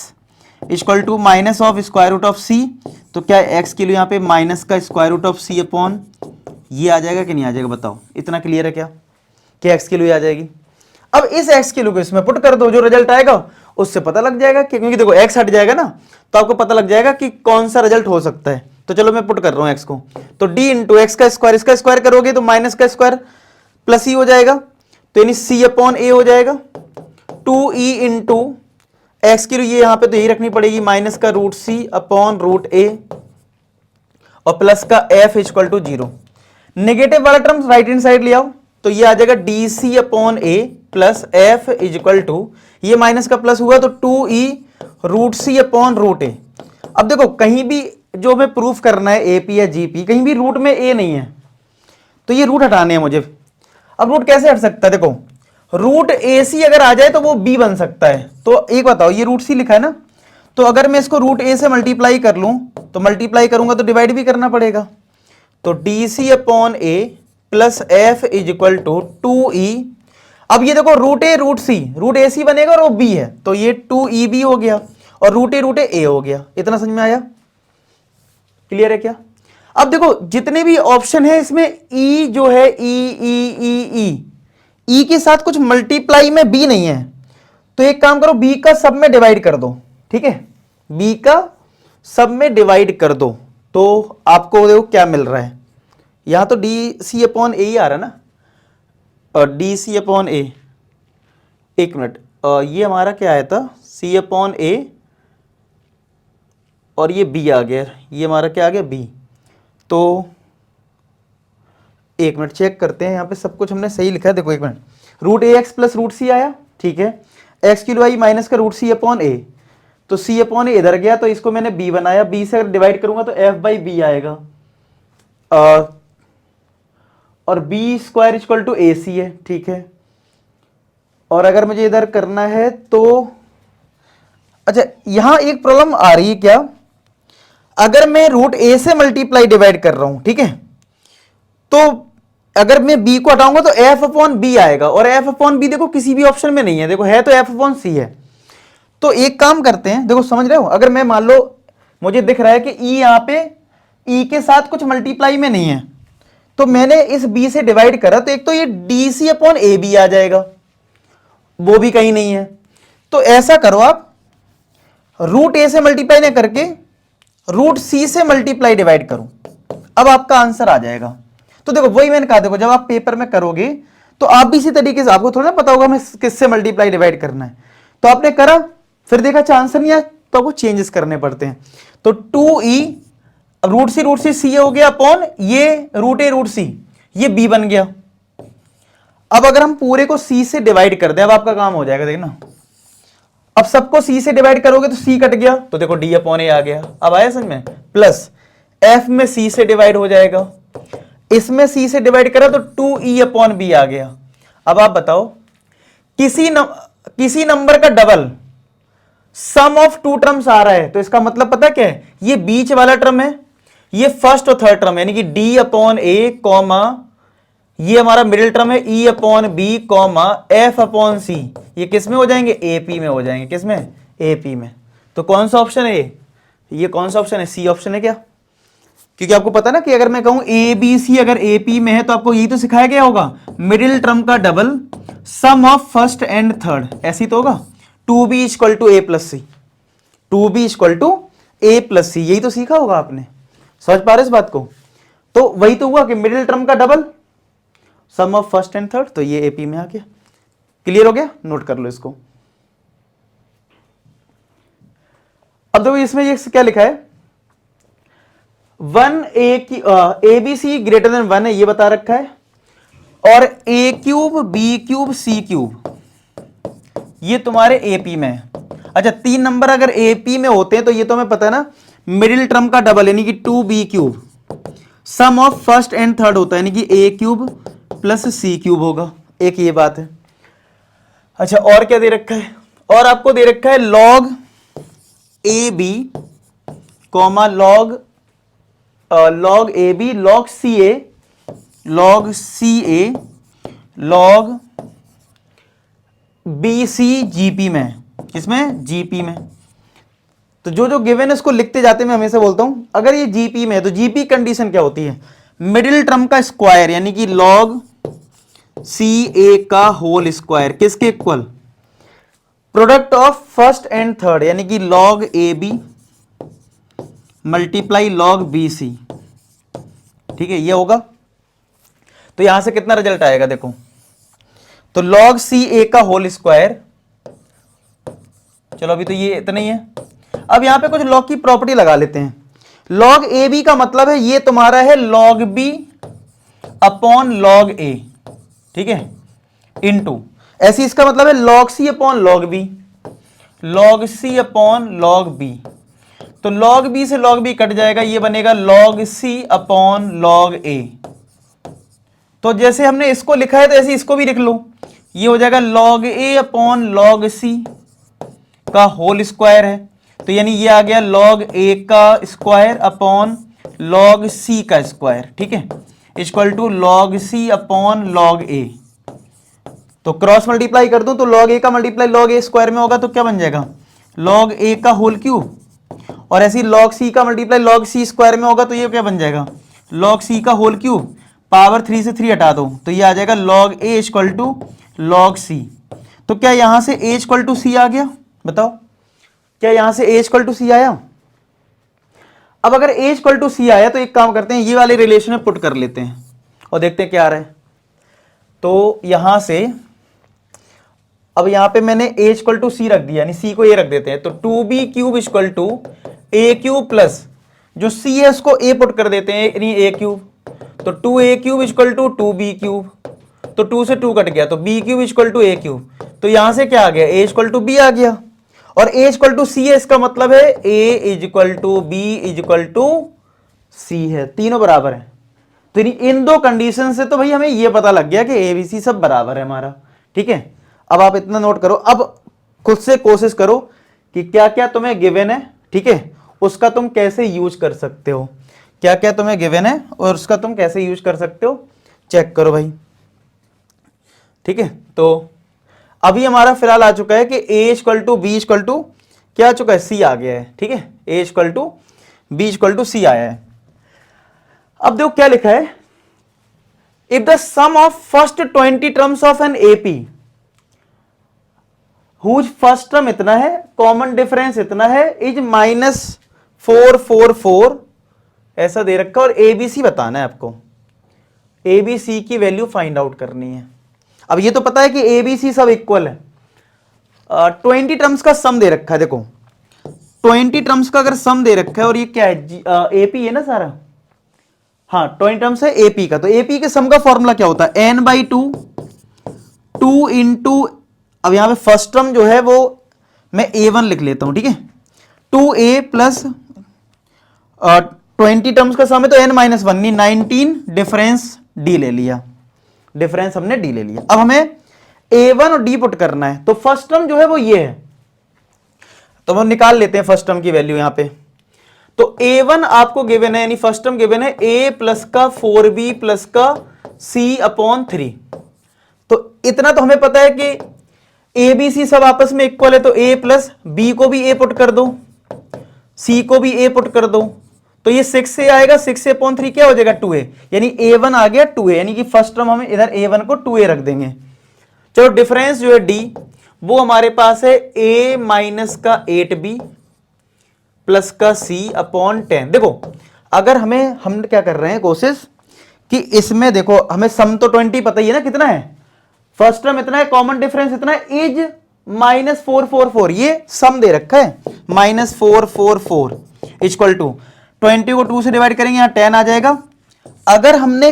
equal to minus of square root of C. तो क्या एक्स के लिए यहाँ पे माइनस का square root of C upon ये आ जाएगा कि नहीं आ जाएगा, बताओ। इतना क्लियर है क्या कि एक्स की वैल्यू आ जाएगी। अब इस एक्स की वैल्यू को इसमें पुट कर दो, जो रिजल्ट आएगा उससे पता लग जाएगा कि, क्योंकि देखो एक्स हट जाएगा ना, तो आपको पता लग जाएगा कि कौन सा रिजल्ट हो सकता है। तो चलो मैं पुट कर रहा हूं एक्स को, तो डी इंटू एक्स का स्क्वायर, इसका स्क्वायर करोगे तो माइनस का स्क्वायर प्लस ई हो जाएगा, तो यानी सी अपॉन ए हो जाएगा। 2e इंटू एक्स की ये यहां पे तो यही रखनी पड़ेगी, माइनस का root C upon root A और प्लस का एफ इक्वल टू 0। नेगेटिव वाला टर्म राइट हैंड साइड ले आओ, तो ये आ जाएगा D C upon A plus F equal to, ये माइनस का प्लस हुआ तो 2e root C upon root A. अब देखो कहीं भी जो हमें प्रूफ करना है एपी या जीपी, कहीं भी रूट में ए नहीं है, तो ये रूट हटाने हैं मुझे। अब रूट कैसे हट सकता है, देखो रूट ए सी अगर आ जाए तो वो बी बन सकता है। तो एक बताओ, ये रूट सी लिखा है ना, तो अगर मैं इसको रूट ए से मल्टीप्लाई कर लूं, तो मल्टीप्लाई करूंगा तो डिवाइड भी करना पड़ेगा। तो D C upon A plus F is equal to 2e। अब ये देखो रूट ए सी बनेगा और वो बी है, तो ये 2e हो गया और रूट ए हो गया। इतना समझ में आया, क्लियर है क्या? अब देखो जितने भी ऑप्शन है इसमें ई जो है ई के साथ कुछ मल्टीप्लाई में बी नहीं है, तो एक काम करो बी का सब में डिवाइड कर दो। ठीक है, बी का सब में डिवाइड कर दो, तो आपको देखो क्या मिल रहा है, यहां तो डी सी अपॉन ए ही आ रहा है ना, और डी सी अपॉन ए, एक मिनट, ये हमारा क्या आया था, C अपॉन A और ये B आ गया, ये हमारा क्या आ गया B। तो एक मिनट चेक करते हैं, यहाँ पे सब कुछ हमने सही लिखा है। देखो एक minute, root A X plus root सी आया, ठीक है, एक्स की वाई माइनस का रूट सी अपॉन ए, तो सी अपॉन ए इधर गया तो इसको मैंने बी बनाया, बी से अगर डिवाइड करूंगा तो एफ बाई बी आएगा, और बी स्क्वायर इक्वल टू ए सी है, ठीक है। और अगर मुझे इधर करना है तो अच्छा यहां एक प्रॉब्लम आ रही है क्या, अगर मैं रूट ए से मल्टीप्लाई डिवाइड कर रहा हूं, ठीक है, तो अगर मैं b को हटाऊंगा तो f अपॉन बी आएगा, और f अपॉन बी देखो किसी भी ऑप्शन में नहीं है, देखो है तो f अपॉन सी है। तो एक काम करते हैं, देखो समझ रहे हो, अगर मैं मान लो मुझे दिख रहा है कि e यहां पे e के साथ कुछ मल्टीप्लाई में नहीं है, तो मैंने इस b से डिवाइड करा, तो एक तो ये D C upon A B आ जाएगा, वो भी कहीं नहीं है। तो ऐसा करो आप, रूट ए से मल्टीप्लाई ना करके रूट सी से मल्टीप्लाई डिवाइड करो, अब आपका आंसर आ जाएगा। तो देखो वही मैंने कहा, देखो जब आप पेपर में करोगे तो आप भी इसी तरीके से, आपको थोड़ा ना पता होगा हमें किससे मल्टीप्लाई डिवाइड करना है, तो आपने करा, फिर देखा अच्छा आंसर नहीं आया, तो आपको चेंजेस करने पड़ते हैं। तो 2e रूट सी सी हो गया अपॉन ये रूट ए रूट सी, ये b बन गया। अब अगर हम पूरे को c से डिवाइड कर दें, अब आपका काम हो जाएगा, देखना अब सबको c से डिवाइड करोगे तो c कट गया, तो देखो d अपॉन ए आ गया, अब आया समझ में, प्लस f में c से डिवाइड हो जाएगा, इसमें c से डिवाइड करा तो 2e अपॉन बी आ गया। अब आप बताओ, किसी नंबर का double sum of two terms आ रहा है, तो इसका मतलब पता क्या है, ये बीच वाला टर्म है, ये फर्स्ट और थर्ड टर्म है, यानी कि d अपॉन ए कॉमा ये हमारा मिडिल टर्म है e upon B comma f upon C, ये किस में हो जाएंगे, AP में हो जाएंगे, किस में, AP में। तो कौन सा ऑप्शन है ये कौन सा ऑप्शन है, सी ऑप्शन है क्या, क्योंकि आपको पता ना कि अगर मैं कहूं ए बी सी अगर AP में है तो आपको यही तो सिखाया गया होगा, मिडिल टर्म का double sum of first and third, ऐसी तो होगा, 2b equal to A plus C, 2b equal to A plus C, यही तो सीखा होगा आपने, समझ पा रहे इस बात को। तो वही तो हुआ कि मिडिल टर्म का double sum of first and third, तो ये AP में आ गया। क्लियर हो गया, नोट कर लो इसको। अब देखो इसमें ये क्या लिखा है, 1 की A B C greater than 1 है, ये बता रखा है, और a cube B cube C cube ये तुम्हारे AP में है। अच्छा 3 नंबर अगर AP में होते हैं तो ये तो हमें पता है ना, मिडिल टर्म का डबल यानी कि 2b cube sum of first and third होता है, यानी कि a cube plus C cube होगा, एक ये बात है। अच्छा और क्या दे रखा है, और आपको दे रखा है log A B comma log A B log C A log B C GP में, किसमें, जीपी में। तो जो गिवन है उसको लिखते जाते मैं हमेशा बोलता हूं, अगर ये जीपी में है तो जीपी कंडीशन क्या होती है, मिडिल टर्म का स्क्वायर यानी कि लॉग सी ए का होल स्क्वायर किसके equal, product of first and third यानी कि log A B multiply log B C, ठीक है ये होगा। तो यहां से कितना रिजल्ट आएगा देखो, तो लॉग सी ए का होल स्क्वायर, चलो अभी तो ये इतना ही है। अब यहां पे कुछ लॉग की प्रॉपर्टी लगा लेते हैं, लॉग ए बी का मतलब है ये तुम्हारा है लॉग बी अपॉन लॉग ए, ठीक है, इनटू ऐसी इसका मतलब है log C upon log B, log C upon log B, तो लॉग बी से लॉग बी कट जाएगा, ये बनेगा log C upon log A. तो जैसे हमने इसको लिखा है तो ऐसे इसको भी लिख लो, ये हो जाएगा लॉग ए अपॉन लॉग सी का होल स्क्वायर है, तो यानी ये आ गया लॉग ए का स्क्वायर अपॉन लॉग सी का स्क्वायर, ठीक है, equal to log C upon log A. तो क्रॉस मल्टीप्लाई कर दूं तो लॉग ए का मल्टीप्लाई लॉग ए स्क्वायर में होगा तो क्या बन जाएगा, लॉग ए का होल क्यूब, और ऐसे लॉग सी का मल्टीप्लाई लॉग सी स्क्वायर में होगा तो ये क्या बन जाएगा, लॉग सी का होल क्यूब, पावर 3 से 3 हटा दो तो ये आ जाएगा log A equal to log C. तो क्या यहां से ए इक्वल टू सी आ गया, बताओ क्या यहां से ए इक्वल टू सी आया। अब अगर ए इक्वल टू सी आया तो एक काम करते हैं, ये वाले रिलेशन में पुट कर लेते हैं और देखते हैं क्या आ रहा है। तो यहां से अब यहां पे मैंने a इक्वल टू सी रख दिया, यानी c को a रख देते हैं, तो 2b³ equal to a³ plus जो c है उसको a पुट कर देते हैं, यानी a³, तो 2a³ इक्वल टू 2b³, तो 2 से 2 कट गया, तो b³ इक्वल टू a³, तो यहां से क्या आ गया, a इक्वल टू b आ गया, और a इक्वल टू सी है, इसका मतलब है a equal to b equal to C है, तीनों बराबर है। तो इन दो कंडीशन से तो भाई हमें ये पता लग गया कि ए बी सी सब बराबर है हमारा, ठीक है। अब आप इतना नोट करो, अब खुद से कोशिश करो कि क्या क्या तुम्हें गिवन है, ठीक है, उसका तुम कैसे यूज कर सकते हो, क्या क्या तुम्हें गिवन है और उसका तुम कैसे यूज कर सकते हो, चेक करो भाई, ठीक है। तो अभी हमारा फिलहाल आ चुका है कि a equal to B equal to क्या आ चुका है, c आ गया है, ठीक है, a equal to B equal to C आया है। अब देखो क्या लिखा है, if the sum of first 20 terms of an AP whose first term इतना है, कॉमन डिफरेंस इतना है, इज -444 ऐसा दे रखा, और एबीसी बताना है आपको, एबीसी की वैल्यू फाइंड आउट करनी है। अब ये तो पता है कि एबीसी सब इक्वल है, 20 टर्म्स का सम दे रखा है, देखो 20 टर्म्स का अगर सम दे रखा है और ये क्या है, एपी है ना सारा, हाँ 20 टर्म्स है एपी का, तो एपी के सम का फॉर्मूला क्या होता है, n/2 2 इंटू, अब यहां पे फर्स्ट टर्म जो है वो मैं a1 लिख लेता हूं, ठीक है, 2a प्लस 20 टर्म्स का सम है तो n-1 नहीं 19, डिफरेंस d ले लिया, डिफरेंस हमने d ले लिया। अब हमें a1 और d पुट करना है, तो फर्स्ट टर्म जो है वो ये है, तो हम निकाल लेते हैं फर्स्ट टर्म की वैल्यू यहां पे। तो a1 आपको गिवन है, यानी फर्स्ट टर्म गिवन है a प्लस का 4b प्लस का c/3, तो इतना तो हमें पता है कि ए बी सी सब आपस में इक्वल है, तो a प्लस बी को भी a पुट कर दो, c को भी a पुट कर दो, तो ये 6 से आएगा, 6/3 क्या हो जाएगा 2a, यानी a1 आ गया 2a, यानी कि फर्स्ट टर्म हम इधर a1 को 2a रख देंगे। चलो डिफरेंस जो है d वो हमारे पास है a माइनस का 8b प्लस का c/10। देखो अगर हम क्या कर रहे हैं कोशिश कि इसमें देखो हमें सम तो 20 पता ही है ना कितना है, फर्स्ट टर्म इतना है, कॉमन डिफरेंस इतना है, इज -444, ये सम दे रखा है, -444 इक्वल टू 20 को 2 से डिवाइड करेंगे, यहां 10 आ जाएगा। अगर हमने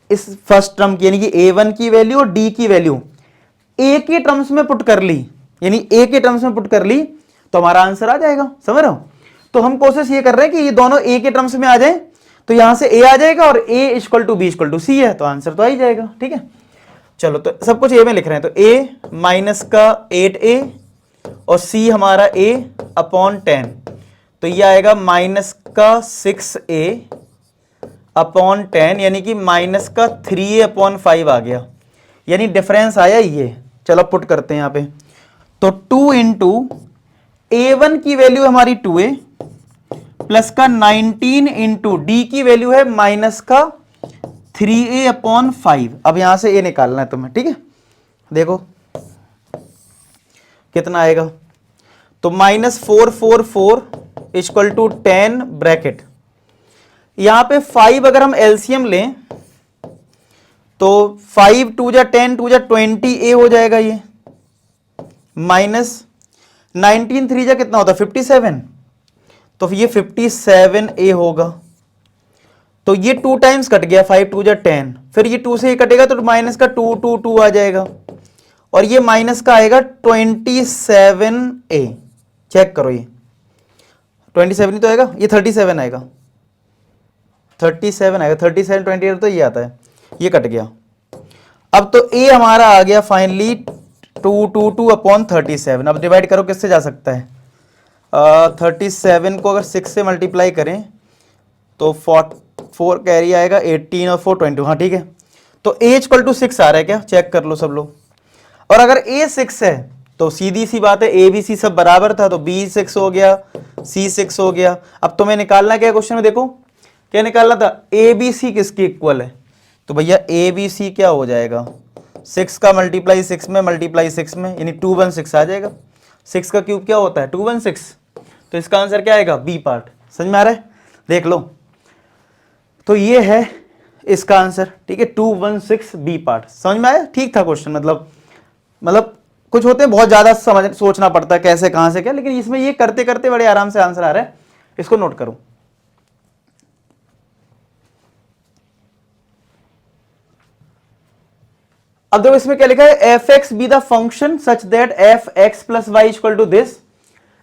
इस फर्स्ट टर्म की यानी कि a1 की वैल्यू और d की वैल्यू a के टर्म्स में पुट कर ली, यानी a के टर्म्स में पुट कर ली, तो हमारा आंसर आ जाएगा, समझ रहे हो। तो हम कोशिश ये कर रहे हैं कि ये दोनों a के टर्म्स में आ जाए, तो यहां से a आ जाएगा और a equal to b equal to c है, तो आंसर तो आ ही जाएगा, ठीक है। चलो तो सब कुछ a में लिख रहे हैं, तो a माइनस का 8a और c हमारा a/10, तो ये आएगा माइनस का 6a/10, यानी कि माइनस का 3a/5 आ गया, यानी डिफरेंस आया ये। चलो पुट करते हैं यहां पे, तो 2 इंटू a1 की वैल्यू हमारी 2a प्लस का 19 इंटू डी की वैल्यू है माइनस का 3a/5। अब यहां से a निकालना है तुम्हें, ठीक है, देखो कितना आएगा, तो -444 इक्वल टू 10 ब्रैकेट, यहां पे 5 अगर हम एलसीएम लें तो 5 2 जा 10 2 जा 20a हो जाएगा, ये माइनस 19 3 जा कितना होता है 57, तो ये 57a होगा, तो ये 2 टाइम्स कट गया, 5 2 जा 10, फिर ये 2 से ये कटेगा तो माइनस का 2 2 2 आ जाएगा, और ये माइनस का आएगा 27a, चेक करो ये 27 ही तो आएगा, ये 37 आएगा, 37 आएगा, 37 28 तो ये आता है, ये कट गया। अब तो a हमारा आ गया फाइनली 222/37। अब डिवाइड करो किससे जा सकता है, 37 को अगर 6 से मल्टीप्लाई करें तो 4 कैरी आएगा, 18 और 4 22, हाँ ठीक है। तो a इक्वल टू 6 आ रहा है क्या, चेक कर लो सब लोग, और अगर a 6 है तो सीधी सी बात है a b c सब बराबर था, तो b 6 हो गया, c 6 हो गया। अब तुम्हें निकालना क्या क्वेश्चन में, देखो क्या निकालना था, a b c किसकी इक्वल है, तो भैया a b c क्या हो जाएगा, 6 का मल्टीप्लाई 6 में मल्टीप्लाई 6 में, यानी 216 आ जाएगा। 6 का क्यूब क्या होता है 216, तो इसका आंसर क्या आएगा बी पार्ट। समझ में आ रहा है, देख लो, तो ये है इसका आंसर, ठीक है 216 बी पार्ट। समझ में आया, ठीक था क्वेश्चन, मतलब कुछ होते हैं बहुत ज्यादा समझ सोचना पड़ता है कैसे कहां से क्या, लेकिन इसमें ये करते करते बड़े आराम से आंसर आ रहा है, इसको नोट करो। अब देखो इसमें क्या लिखा है, f x be the function such that f x plus y equal to this,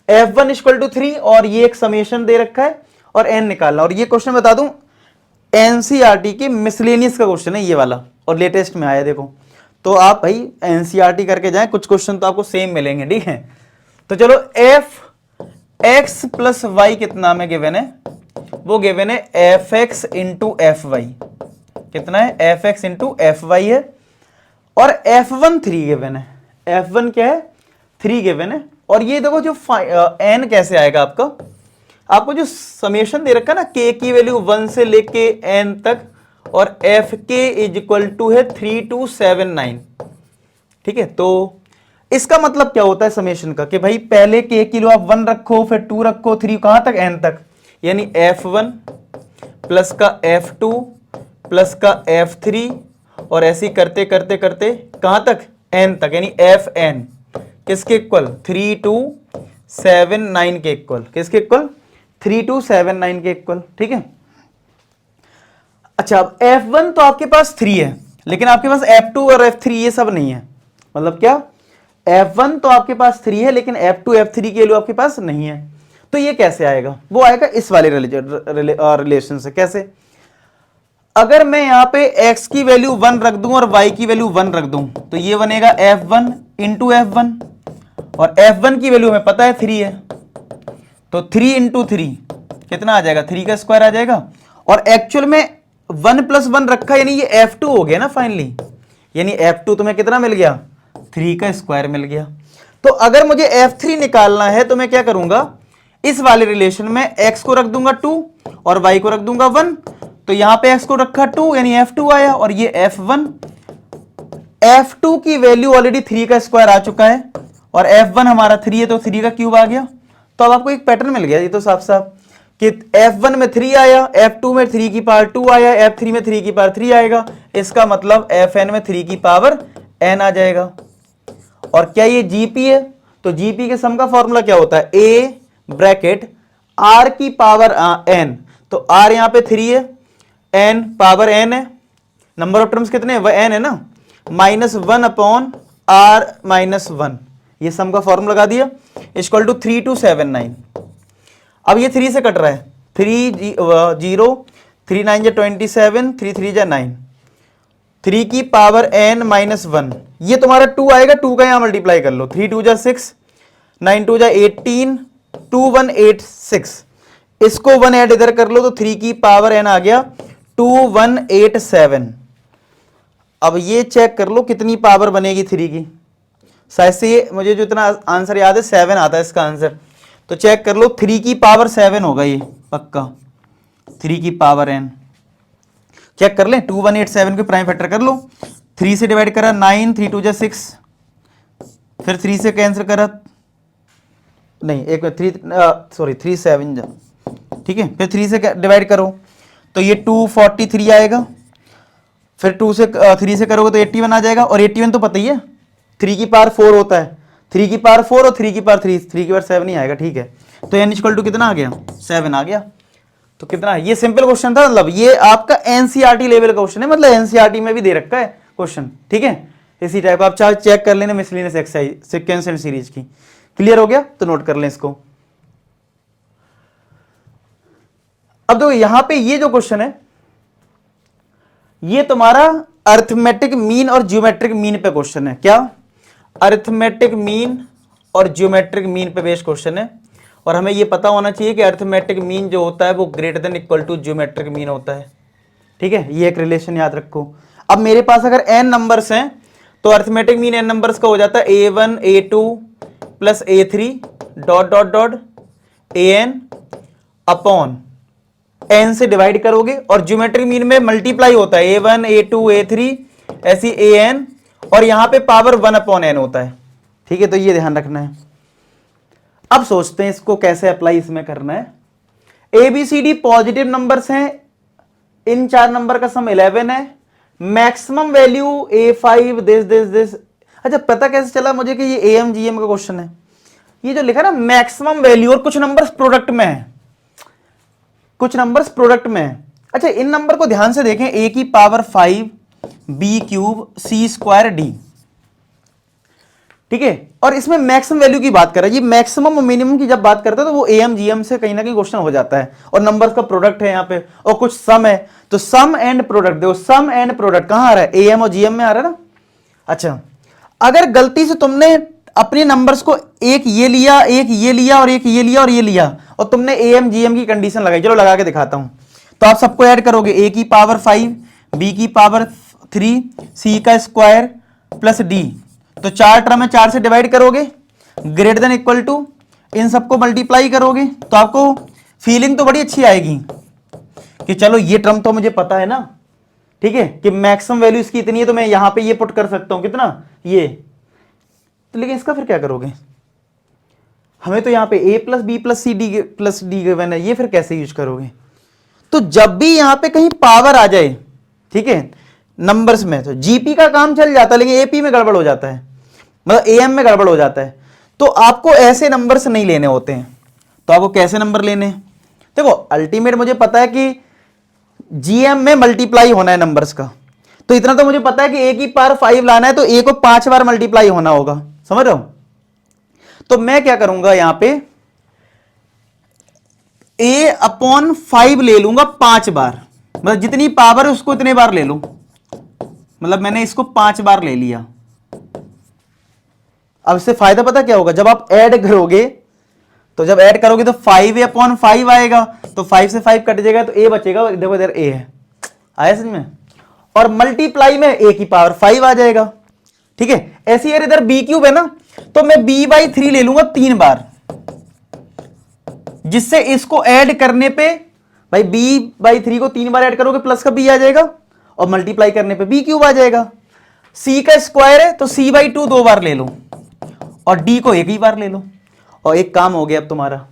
f one equal to 3, और ये एक समेशन दे रखा है और एन निकालना। और ये क्वेश्चन बता दूं एनसीईआरटी के मिसलेनियस का क्वेश्चन है ये वाला, और लेटेस्ट में आया देखो। तो आप भाई एनसीईआरटी करके जाएं, कुछ क्वेश्चन तो आपको सेम मिलेंगे, ठीक है। तो चलो एफ एक्स प्लस वाई कितना में गिवन है, वो गिवन है f x into f y, कितना है f x into f y है, और एफ वन 3 गिवन है, एफ वन क्या है 3 गिवन है। और ये देखो जो एन कैसे आएगा आपका, आपको जो समेशन दे रखा है ना, के की वैल्यू 1 से लेके एन तक, और एफ के इज इक्वल टू है 3279, ठीक है। तो इसका मतलब क्या होता है समेशन का, कि भाई पहले के किलो आप 1 रखो, फिर 2 रखो, 3 कहां तक एन तक, यानी f1 प्लस का f2 प्लस का f3, और ऐसे ही करते करते करते कहां तक n तक, यानी fn किसके इक्वल 3279 के इक्वल, किसके इक्वल 3279 के इक्वल, ठीक है। अच्छा अब f1 तो आपके पास 3 है, लेकिन आपके पास f2 और f3 ये सब नहीं है, मतलब क्या f1 तो आपके पास 3 है, लेकिन f2 f3 के लिए आपके पास नहीं है। तो ये कैसे आएगा, वो आएगा इस वाले रिलेशन से। कैसे, अगर मैं यहां पे x की वैल्यू 1 रख दूं और y की वैल्यू 1 रख दूं, तो ये बनेगा f1 इंटू f1, और f1 की वैल्यू हमें पता है 3 है, तो 3 इंटू 3 कितना आ जाएगा, 3 का स्क्वायर आ जाएगा। और एक्चुअल में 1 प्लस 1 रखा, यानी ये f2 हो गया ना फाइनली, यानी f2 तुम्हें कितना मिल गया, 3 का स्क्वायर मिल गया। तो अगर मुझे f3 निकालना है तो मैं क्या करूंगा, इस वाले रिलेशन में x को रख दूंगा 2 और y को रख दूंगा 1, तो यहां पे x को रखा 2 यानी f2 आया, और ये f1, f2 की वैल्यू ऑलरेडी 3 का स्क्वायर आ चुका है, और f1 हमारा 3 है तो 3 का क्यूब आ गया। तो अब आपको एक पैटर्न मिल गया ये तो साफ साफ, कि f1 में 3 आया, f2 में 3 की पावर 2 आया, f3 में 3 की पावर 3 आएगा, इसका मतलब fn में 3 की पावर n आ जाएगा। और क्या ये जीपी है, तो जीपी के सम का फॉर्मूला क्या होता है, a ब्रैकेट r की पावर n, तो r यहां पे 3 है, n पावर n है, नंबर ऑफ टर्म्स कितने हैं, n है ना, -1 अपॉन r माइनस 1, ये सम का फॉर्मूला लगा दिया, इक्वल टू 3279। अब ये 3 से कट रहा है, 3 0 3 9 27, 3 3 9, 3 की पावर n माइनस 1, ये तुम्हारा 2 आएगा, 2 का यहां मल्टीप्लाई कर लो, 3 2 6, 9 2 18, 2186, इसको 1 ऐड इधर कर लो, तो 3 की पावर n आ गया 2187। अब ये चेक कर लो कितनी पावर बनेगी 3 की, शायद से ये मुझे जो इतना आंसर याद है 7 आता है इसका आंसर, तो चेक कर लो 3 की पावर 7 होगा ये पक्का, 3 की पावर n चेक कर लें, 2187 को प्राइम फैक्टर कर लो, 3 से डिवाइड करा 9, 3 2 6, फिर 3 से कैंसिल करा, नहीं एक 3 7, ठीक है, फिर 3 से डिवाइड करो तो ये 243 आएगा, फिर 3 से करोगे तो 81 आ जाएगा, और 81 तो पता ही है 3 की पावर 4 होता है, 3 की पावर 4 और 3 की पावर 3 की पावर 7 नहीं आएगा, ठीक है। तो n इक्वल टू कितना आ गया, 7 आ गया। तो कितना, ये सिंपल क्वेश्चन था, मतलब ये आपका एनसीईआरटी लेवल का क्वेश्चन है, मतलब एनसीईआरटी में भी दे रखा है क्वेश्चन, ठीक है। इसी टाइप आप चाहे चेक कर लेना miscellaneous exercise sequence and series की, क्लियर हो गया, तो नोट कर लें इसको। अब देखो यहां पे ये जो क्वेश्चन है, ये तुम्हारा अरिथमेटिक मीन और ज्योमेट्रिक मीन पे क्वेश्चन है। क्या, अरिथमेटिक मीन और ज्योमेट्रिक मीन पे बेस्ड क्वेश्चन है, और हमें ये पता होना चाहिए कि अरिथमेटिक मीन जो होता है वो greater than equal to geometric mean होता है, ठीक है, ये एक रिलेशन याद रखो। अब मेरे पास अगर n नंबर्स हैं तो अरिथमेटिक मीन n नंबर्स का हो जाता है a1 a2 plus a3 dot dot dot an upon n से डिवाइड करोगे, और ज्योमेट्रिक मीन में मल्टीप्लाई होता है a1 a2 a3 ऐसी an, और यहां पे पावर 1 अपॉन n होता है, ठीक है। तो ये ध्यान रखना है। अब सोचते हैं इसको कैसे अप्लाई इसमें करना है। ABCD पॉजिटिव नंबर्स हैं, इन 4 नंबर का सम 11 है, maximum value A5 this this this, अच्छा पता कैसे चला मुझे कि ये एम जी एम का क्वेश्चन है? ये जो लिखा है ना मैक्सिमम वैल्यू और कुछ नंबर्स प्रोडक्ट में है, कुछ नंबर्स प्रोडक्ट में है। अच्छा इन नंबर को ध्यान से देखें, a की power 5 b cube c square d, ठीक है। और इसमें मैक्सिमम वैल्यू की बात कर रहा है, ये मैक्सिमम और मिनिमम की जब बात करता है तो वो एम जीएम से कहीं ना कहीं क्वेश्चन हो जाता है, और नंबर्स का प्रोडक्ट है यहाँ पे, और कुछ सम है, तो सम एंड प्रोडक्ट, देखो सम एंड प्रोडक्ट कहां आ रहा है, एम और जीएम में आ रहा है ना। अच्छा अगर गलती से तुमने अपने नंबर्स को एक ये लिया, एक ये लिया, और एक ये लिया और ये लिया, और तुमने एम जीएम की कंडीशन लगाई, चलो लगा के दिखाता हूं, तो आप सबको ऐड करोगे, a की पावर 5 b की पावर 3 c का स्क्वायर प्लस d, तो 4 टर्म है, 4 से डिवाइड करोगे, ग्रेटर देन इक्वल टू, इन सबको मल्टीप्लाई करोगे, तो आपको फीलिंग तो बड़ी अच्छी आएगी कि चलो ये टर्म तो मुझे पता है ना, ठीक है, कि मैक्सिमम वैल्यू इसकी इतनी है, तो मैं यहां पे ये पुट कर सकता हूं, कितना ये, तो लेकिन इसका फिर क्या करोगे, हमें तो यहां पे a plus b plus c d plus d given है, ये फिर कैसे यूज करोगे? तो जब भी यहां पे कहीं पावर आ जाए, ठीक है, नंबर्स में, तो जीपी का काम चल जाता है, लेकिन एपी में गड़बड़ हो जाता है, मतलब एएम में गड़बड़ हो जाता है। तो आपको ऐसे नंबर्स नहीं लेने होते हैं, तो आपको कैसे नंबर लेने हैं? देखो अल्टीमेट मुझे पता है कि जीएम में मल्टीप्लाई होना है नंबर्स का, तो इतना तो मुझे पता है कि ए की पावर 5 लाना है, तो ए को 5 बार मल्टीप्लाई होना होगा, समझ रहे हो? तो मैं क्या करूंगा यहां पे, a अपॉन 5 ले लूंगा 5 बार, मतलब जितनी पावर है उसको इतने बार ले लूं, मतलब मैंने इसको 5 बार ले लिया। अब इससे फायदा पता क्या होगा, जब आप ऐड करोगे, तो जब ऐड करोगे तो 5 अपॉन 5 आएगा, तो 5 से 5 कट जाएगा, तो a बचेगा, देखो इधर a है, आया समझ में? और मल्टीप्लाई में a की पावर 5 आ जाएगा, ठीक है। ऐसे यार इधर b क्यूब है ना, तो मैं b/3 ले लूंगा 3 बार, जिससे इसको ऐड करने पे भाई b/3 को 3 बार ऐड करोगे प्लस का b आ जाएगा, और मल्टीप्लाई करने पे b क्यूब आ जाएगा। c का स्क्वायर है तो c/2 2 बार ले लो, और d को एक ही बार ले लो, और एक काम हो गया अब तुम्हारा,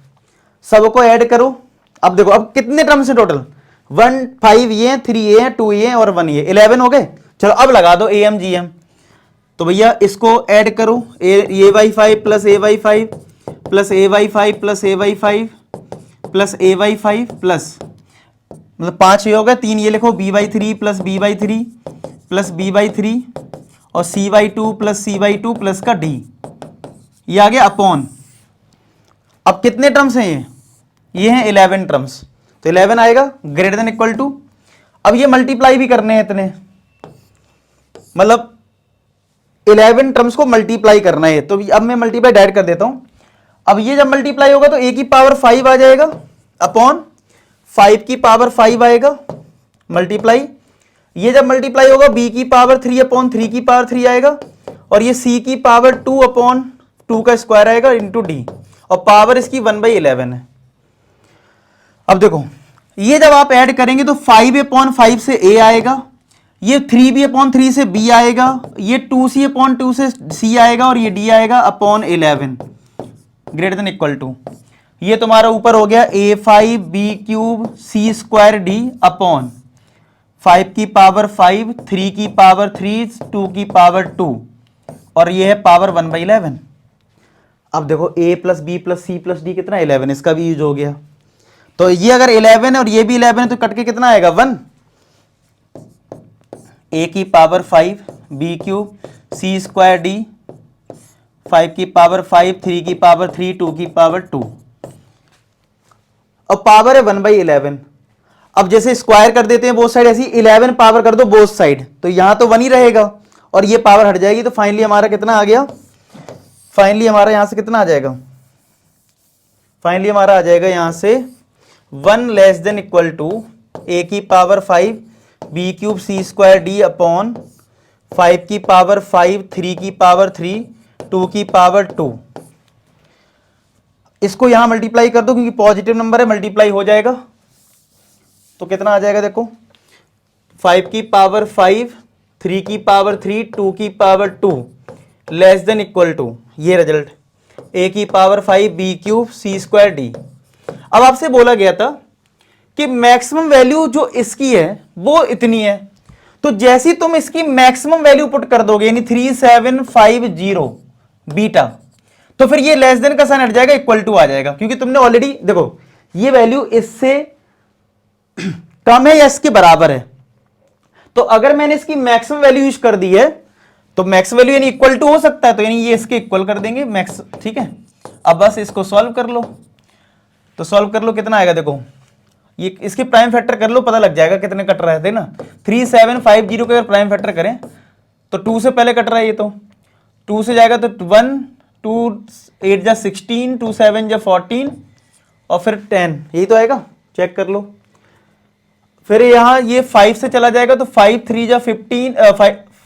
सबको ऐड करो। अब देखो अब कितने टर्म से टोटल, 1 5 ये 3 ये 2 ये और 1 ये 11 हो गए। चलो अब लगा दो एम जी एम, तो भैया इसको ऐड करो, a/5 plus a/5 plus a/5 plus a/5 plus a/5 plus, मतलब 5 ये हो गए, 3 ये लिखो, b/3 plus b/3 plus b/3 और c/2 प्लस c/2 प्लस का d, ये आ गया अपॉन। अब कितने टर्म्स हैं ये हैं 11 टर्म्स, तो 11 आएगा ग्रेटर देन इक्वल टू, अब ये मल्टीप्लाई भी करने हैं इतने, मतलब 11 टर्म्स को मल्टीप्लाई करना है, तो अब मैं मल्टीप्लाई डायरेक्ट कर देता हूं। अब ये जब मल्टीप्लाई होगा तो a की पावर 5 आ जाएगा अपॉन 5 की पावर 5 आएगा मल्टीप्लाई, ये जब मल्टीप्लाई होगा b की पावर 3 अपॉन 3 की पावर 3 आएगा, और ये c की पावर 2 अपॉन 2 का स्क्वायर आएगा इंटू d, और पावर इसकी 1/11 है। अब देखो ये जब आप ऐड करेंगे तो 5/5 से a आएगा, ये 3b/3 से b आएगा, ये 2c/2 से c आएगा, और ये d आएगा upon 11 greater than equal to, ये तुम्हारा ऊपर हो गया a5b³ c square d upon 5 की पावर 5 3 की पावर 3 2 की पावर 2, और ये है पावर 1/11। अब देखो a plus b plus c plus d कितना 11, इसका भी यूज हो गया, तो ये अगर 11 है और ये भी 11 है तो कट के कितना आएगा 1, a की power 5 b³ c square d 5 की पावर 5 3 की पावर 3 2 की पावर 2, और पावर है 1/11। अब जैसे स्क्वायर कर देते हैं बोथ साइड, ऐसी 11 पावर कर दो बोथ साइड, तो यहां तो 1 ही रहेगा और ये पावर हट जाएगी, तो फाइनली हमारा कितना आ गया, फाइनली हमारा यहां से कितना आ जाएगा, फाइनली हमारा आ जाएगा यहां से 1 less than equal to a की power 5 b³ c square d upon 5 की पावर 5 3 की पावर 3 2 की पावर 2। इसको यहां मल्टीप्लाई कर दो क्योंकि पॉजिटिव नंबर है, मल्टीप्लाई हो जाएगा, तो कितना आ जाएगा देखो, 5 की पावर 5 3 की पावर 3 2 की power 2 less than equal to, ये रिजल्ट a की power 5 b³ c square d। अब आपसे बोला गया था कि मैक्सिमम वैल्यू जो इसकी है वो इतनी है, तो जैसी तुम इसकी मैक्सिमम वैल्यू पुट कर दोगे यानी 3750 बीटा, तो फिर ये लेस देन का साइन हट जाएगा, इक्वल टू आ जाएगा, क्योंकि तुमने ऑलरेडी देखो ये वैल्यू इससे कम है या इसके बराबर है। तो अगर मैंने इसकी मैक्सिमम वैल्यू यूज कर दी है तो मैक्स वैल्यू यानी इक्वल टू हो सकता है, तो यानी ये इसके इक्वल कर देंगे मैक्स। ठीक है, अब बस इसको सॉल्व कर लो। तो सॉल्व कर लो, कितना आएगा देखो, ये इसके प्राइम फैक्टर कर लो, पता लग जाएगा कितने कट रहे थे ना। 3750 का अगर प्राइम फैक्टर करें तो 2 से पहले कट रहा है, ये तो 2 से जाएगा तो 1, 2 8 जा 16, 2 7 जा 14 और फिर 10, यही तो आएगा, चेक कर लो। फिर यहाँ ये 5 से चला जाएगा तो 5 3 जा 15,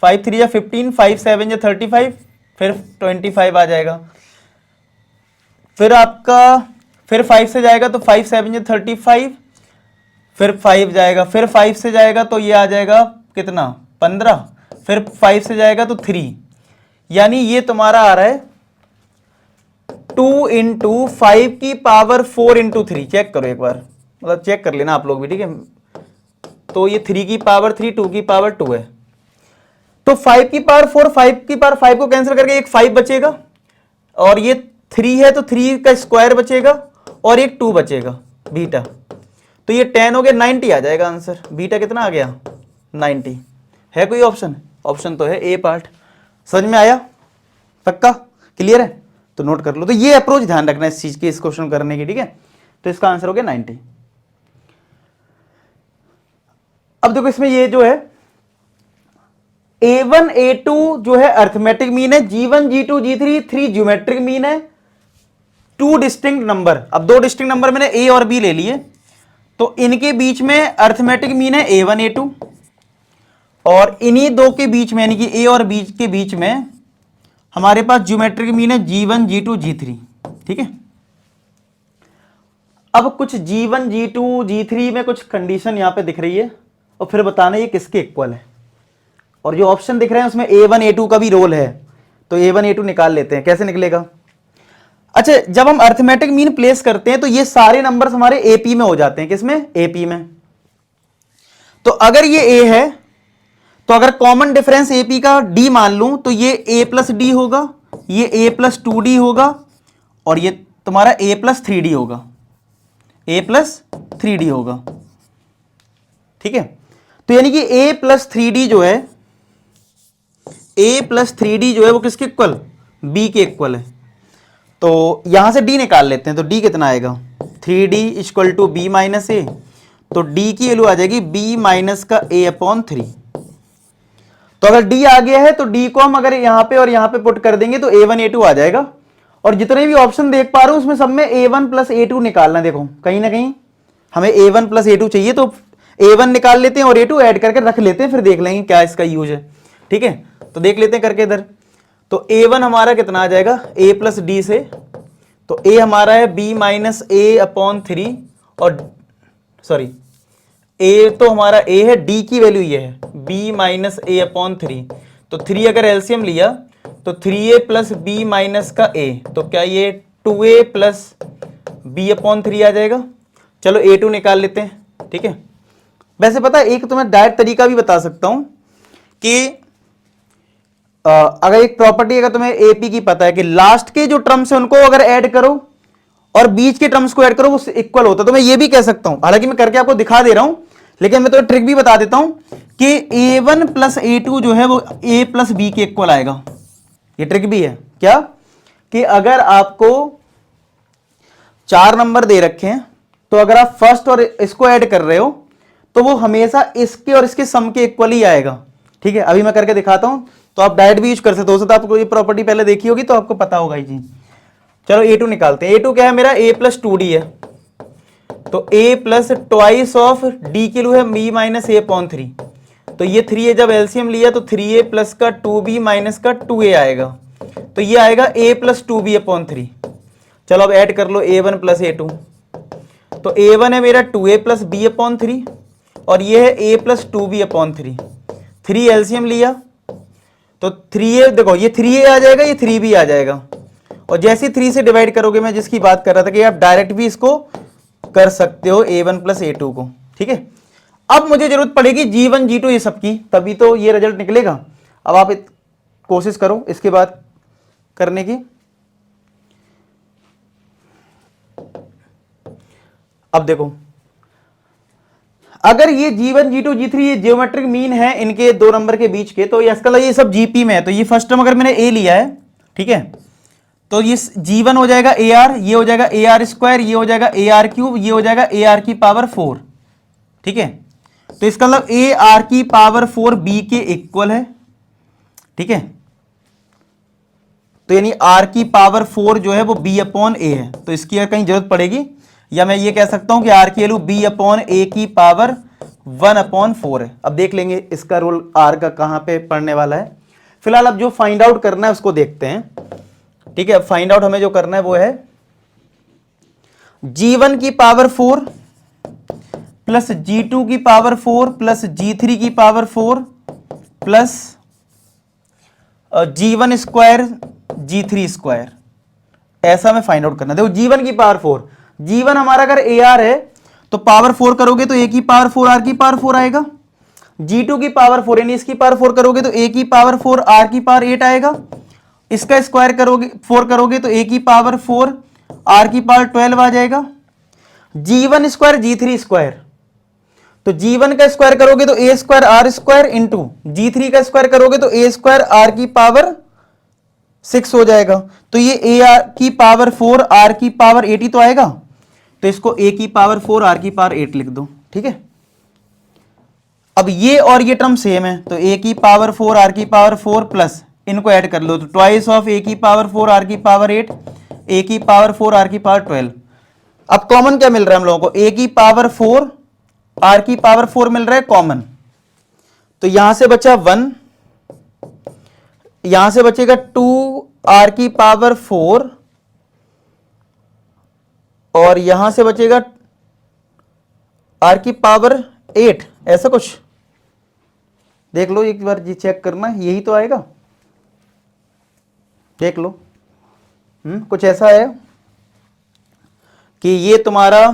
5 3 जा 15, 5 7 जा 35, फिर 25 आ जाएगा। फिर आपका फिर 5 से जाएगा तो 5 7 जा 35, फिर 5 जाएगा, फिर 5 से जाएगा तो ये आ जाएगा कितना 15, फिर 5 से जाएगा तो 3, यानी ये तुम्हारा आ रहा है 2 इंटू 5 की पावर 4 इंटू 3। चेक करो एक बार, मतलब चेक कर लेना आप लोग भी, ठीक है। तो ये 3 की पावर 3, 2 की पावर 2 है, तो 5 की पावर 4, 5 की पावर 5 को कैंसिल करके एक 5 बचेगा, और ये 3 है तो 3 का स्क्वायर बचेगा और एक 2 बचेगा बीटा, तो ये 10 हो गया, 90 आ जाएगा आंसर। बीटा कितना आ गया 90। है कोई ऑप्शन? ऑप्शन तो है ए पार्ट। समझ में आया? पक्का क्लियर है? तो नोट कर लो। तो ये अप्रोच ध्यान रखना इस चीज की, इस क्वेश्चन करने की, ठीक है। तो इसका आंसर हो गया 90। अब देखो इसमें ये जो है A1 A2 जो है अर्थमेटिक मीन है, G1 G2 G3 3 geometric mean है, 2 डिस्टिंक्ट नंबर। अब 2 डिस्टिंक्ट नंबर मैंने A और B ले लिए, तो इनके बीच में अर्थमेटिक मीन है A1 A2, और इन्हीं दो के बीच में यानी कि A और B के बीच में हमारे पास ज्योमेट्रिक मीन है G1 G2 G3, ठीक है। अब कुछ G1 G2 G3 में कुछ कंडीशन यहां पे दिख रही है, और फिर बताना ये किसके इक्वल है, और जो ऑप्शन दिख रहे हैं उसमें A1 A2 का भी रोल है, तो A1 A2 निकाल लेते हैं। कैसे निकलेगा? अच्छा, जब हम अर्थमेटिक मीन प्लेस करते हैं तो ये सारे नंबर्स हमारे AP में हो जाते हैं। किसमें? AP में। तो अगर ये A है तो अगर कॉमन डिफरेंस AP का D मान लूं तो ये A प्लस D होगा, ये A प्लस 2D होगा, और ये तुम्हारा A प्लस 3D होगा, A प्लस 3D होगा, ठीक है। तो यानी कि A प्लस 3D जो है, A प्लस 3D जो है वो किसके इक्वल? B के इक्वल है। तो यहां से D निकाल लेते हैं, तो D कितना आएगा? 3D equal to B minus A, तो D की वैल्यू आ जाएगी B माइनस का A अपॉन 3। तो अगर D आ गया है तो D को हम अगर यहां पे और यहां पे पुट कर देंगे तो A1 A2 आ जाएगा, और जितने भी ऑप्शन देख पा रहे हो उसमें सब में A1 प्लस A2 निकालना। देखो कहीं ना कहीं हमें A1 प्लस A2 चाहिए, तो A1 निकाल लेते हैं और A2 ऐड करके रख लेते हैं, फिर देख लेंगे क्या इसका यूज है, ठीक है। तो देख लेते हैं करके इधर। तो A1 हमारा कितना आ जाएगा A प्लस D से, तो A हमारा है B माइनस A अपॉन 3, और सॉरी A तो हमारा A है, D की वैल्यू ये है B माइनस A अपॉन 3, तो 3 अगर एलसीएम लिया तो 3A प्लस B माइनस का A, तो क्या ये 2A प्लस B अपॉन 3 आ जाएगा। चलो A2 निकाल लेते हैं, ठीक है। वैसे पता है एक तुम्हें डायरेक्ट तरीका भी बता सकता हूं कि अगर एक प्रॉपर्टी अगर तुम्हें AP की पता है कि लास्ट के जो टर्म्स है उनको अगर ऐड करो और बीच के टर्म्स को ऐड करो वो इक्वल होता है, तो मैं ये भी कह सकता हूं, हालांकि मैं करके आपको दिखा दे रहा हूं, लेकिन मैं तो ट्रिक भी बता देता हूं कि A1 प्लस A2 जो है वो A प्लस B के इक्वल आएगा। ये ट्रिक भी है क्या, कि अगर आपको 4 नंबर दे रखे हैं तो अगर आप फर्स्ट और इसको ऐड कर रहे हो तो वो हमेशा इसके और इसके सम के इक्वल ही आएगा, ठीक है। अभी मैं करके दिखाता हूं, तो आप डायरेक्ट भी यूज कर सकते हो। तो आपको ये प्रॉपर्टी पहले देखी होगी तो आपको पता होगा ये चीज। चलो A2 निकालते हैं। A2 क्या है मेरा? A प्लस 2D है, तो A plus twice of D की वैल्यू है B माइनस A अपॉन 3, तो ये 3A जब एलसीएम लिया तो 3A प्लस का 2B माइनस का 2A आएगा, तो ये आएगा A प्लस 2B अपॉन 3। चलो अब ऐड कर लो A1 प्लस A2, तो A1 है मेरा 2A प्लस B अपॉन 3, और ये है A plus 2B upon 3। 3 LCM लिया तो 3A, देखो ये 3A आ जाएगा, ये 3B आ जाएगा, और जैसे 3 से डिवाइड करोगे, मैं जिसकी बात कर रहा था कि आप डायरेक्ट भी इसको कर सकते हो A1 प्लस A2 को, ठीक है। अब मुझे जरूरत पड़ेगी G1 G2 ये सब की, तभी तो ये रिजल्ट निकलेगा। अब आप कोशिश करो इसके बाद करने की। अब देखो, अगर ये G1 G2 G3 ये जियोमेट्रिक मीन है इनके दो नंबर के बीच के, तो ये सब GP में है। तो ये फर्स्ट टर्म अगर मैंने A लिया है, ठीक है, तो ये G1 हो जाएगा AR, ये हो जाएगा AR स्क्वायर, ये हो जाएगा AR क्यूब, ये हो जाएगा AR की पावर 4, ठीक है। तो इसका मतलब AR की पावर 4 B के इक्वल है, ठीक है। तो यानी R की पावर 4 जो है वो B अपॉन A है। तो इसकी अगर कहीं जरूरत पड़ेगी, या मैं ये कह सकता हूं कि R की वैल्यू B अपॉन A की पावर 1 अपॉन 4 है। अब देख लेंगे इसका रोल R का कहां पे पड़ने वाला है। फिलहाल अब जो फाइंड आउट करना है उसको देखते हैं, ठीक है। फाइंड आउट हमें जो करना है वो है G1 की पावर 4 प्लस G2 की पावर 4 प्लस G3 की power 4 plus G1 square G3 square, ऐसा मैं फाइंड आउट करना। देखो G1 की पावर 4, G1 हमारा अगर AR है तो पावर 4 करोगे तो A की पावर 4 R की पावर 4 आएगा। G2 की पावर 4 यानी इसकी पावर 4 करोगे तो A की पावर 4 R की पावर 8 आएगा। इसका स्क्वायर करोगे 4 करोगे तो A की पावर 4 R की पावर 12 आ जाएगा। G1 स्क्वायर G3 स्क्वायर, तो G1 का स्क्वायर करोगे तो A square R square into G3 का स्क्वायर करोगे तो A स्क्वायर R की पावर 6 हो जाएगा। तो ये A की पावर 4 R की पावर 8 ही तो आएगा। तो इसको A की पावर 4 R की पावर 8 लिख दो, ठीक है। अब ये और ये टर्म सेम है, तो A की पावर 4 R की पावर 4 प्लस इनको ऐड कर लो, तो ट्वाइस ऑफ A की पावर 4 R की पावर 8, A की पावर 4 R की पावर 12। अब कॉमन क्या मिल रहा है हम लोगों को? A की पावर 4 R की पावर 4 मिल रहा है कॉमन। तो यहां से बचा 1, यहां से बचेगा 2 R की पावर 4 और यहां से बचेगा R की पावर 8, ऐसा कुछ देख लो एक बार, जी चेक करना, यही तो आएगा, देख लो। कुछ ऐसा है कि ये तुम्हारा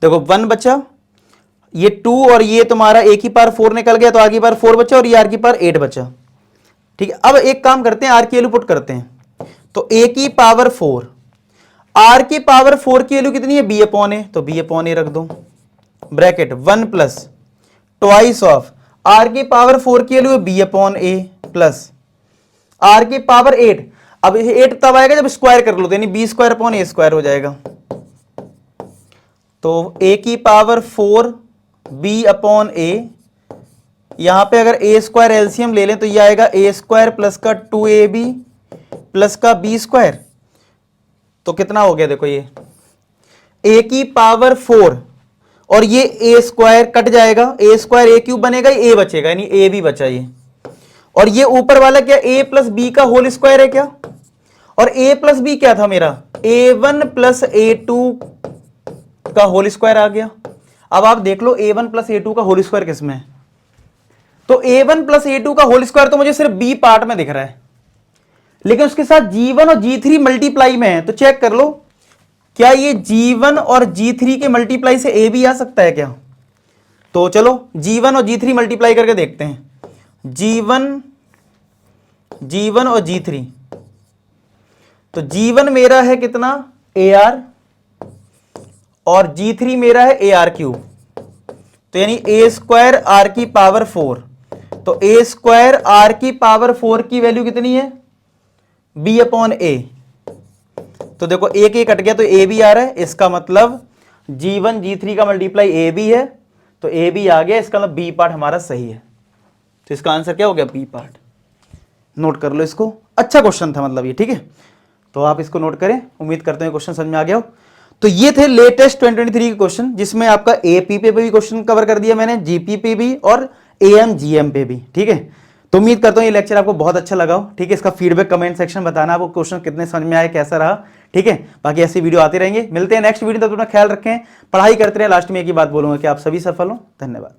देखो 1 बचा, ये 2 और ये तुम्हारा A की पावर 4 निकल गया तो R की पावर 4 बचा और ये R की पावर 8 बचा, ठीक है। अब एक काम करते हैं, R की वैल्यू पुट करते हैं। तो A की पावर 4, R की पावर 4 की वैल्यू कितनी है? B अपॉन A, तो B अपॉन A रख दो, bracket 1 plus twice of R की पावर 4 की वैल्यू है B upon A plus R की पावर 8। अब 8 तब आएगा जब स्क्वायर कर लो, तो यानी B square upon A square हो जाएगा। तो A की पावर 4 B अपॉन A, यहां पे अगर A स्क्वायर एलसीएम ले लें तो ये आएगा A स्क्वायर प्लस का 2AB प्लस का B स्क्वायर। तो कितना हो गया? देखो ये A की पावर 4 और ये A स्क्वायर कट जाएगा, A स्क्वायर A क्यूब बनेगा, A बचेगा, यानी A भी बचा ये। और ये ऊपर वाला क्या? A प्लस B का होल स्क्वायर है क्या? और A प्लस B क्या था मेरा? A1 प्लस A2 का होल स्क्वायर आ गया। अब आप देख लो A1 प्लस A2 का होल स्क्वायर किसमें है? तो A1 प्लस A2 का होल स्क्वायर तो मुझे सिर्फ B पार्ट में दिख रहा है, लेकिन उसके साथ G1 और G3 मल्टीप्लाई में है। तो चेक कर लो, क्या ये G1 और G3 के मल्टीप्लाई से A भी आ सकता है क्या? तो चलो G1 और G3 मल्टीप्लाई करके देखते हैं। G1 और G3, तो G1 मेरा है कितना? AR और G3 मेरा है AR क्यूब, तो यानी A स्क्वायर R की पावर 4। तो A स्क्वायर R की पावर 4 की वैल्यू कितनी है? B upon A। तो देखो एक एक कट गया तो A भी आ रहा है, इसका मतलब G1 G3 का मल्टीप्लाई A भी है, तो A भी आ गया, इसका मतलब B पार्ट हमारा सही है। तो इसका आंसर क्या हो गया? B part. नोट कर लो इसको, अच्छा क्वेश्चन था मतलब ये, ठीक है। तो आप इसको नोट करें, उम्मीद करते हैं क्वेश्चन समझ में आ गया हो। तो ये थे लेटेस्ट 2023 के क्वेश्चन, जिसमें आपका AP पे भी क्वेश्चन कवर कर दिया मैंने, GP पे भी और AM GM पे भी, ठीक है। तो उम्मीद करता हूं ये लेक्चर आपको बहुत अच्छा लगा हो, ठीक है। इसका फीडबैक कमेंट सेक्शन बताना, आपको क्वेश्चन कितने समझ में आए, कैसा रहा, ठीक है। बाकी ऐसी वीडियो आते रहेंगे, मिलते हैं नेक्स्ट वीडियो, तब अपना ख्याल रखें, पढ़ाई करते रहें। लास्ट में एक ही बात बोलूंगा कि आप सभी सफल हो। धन्यवाद।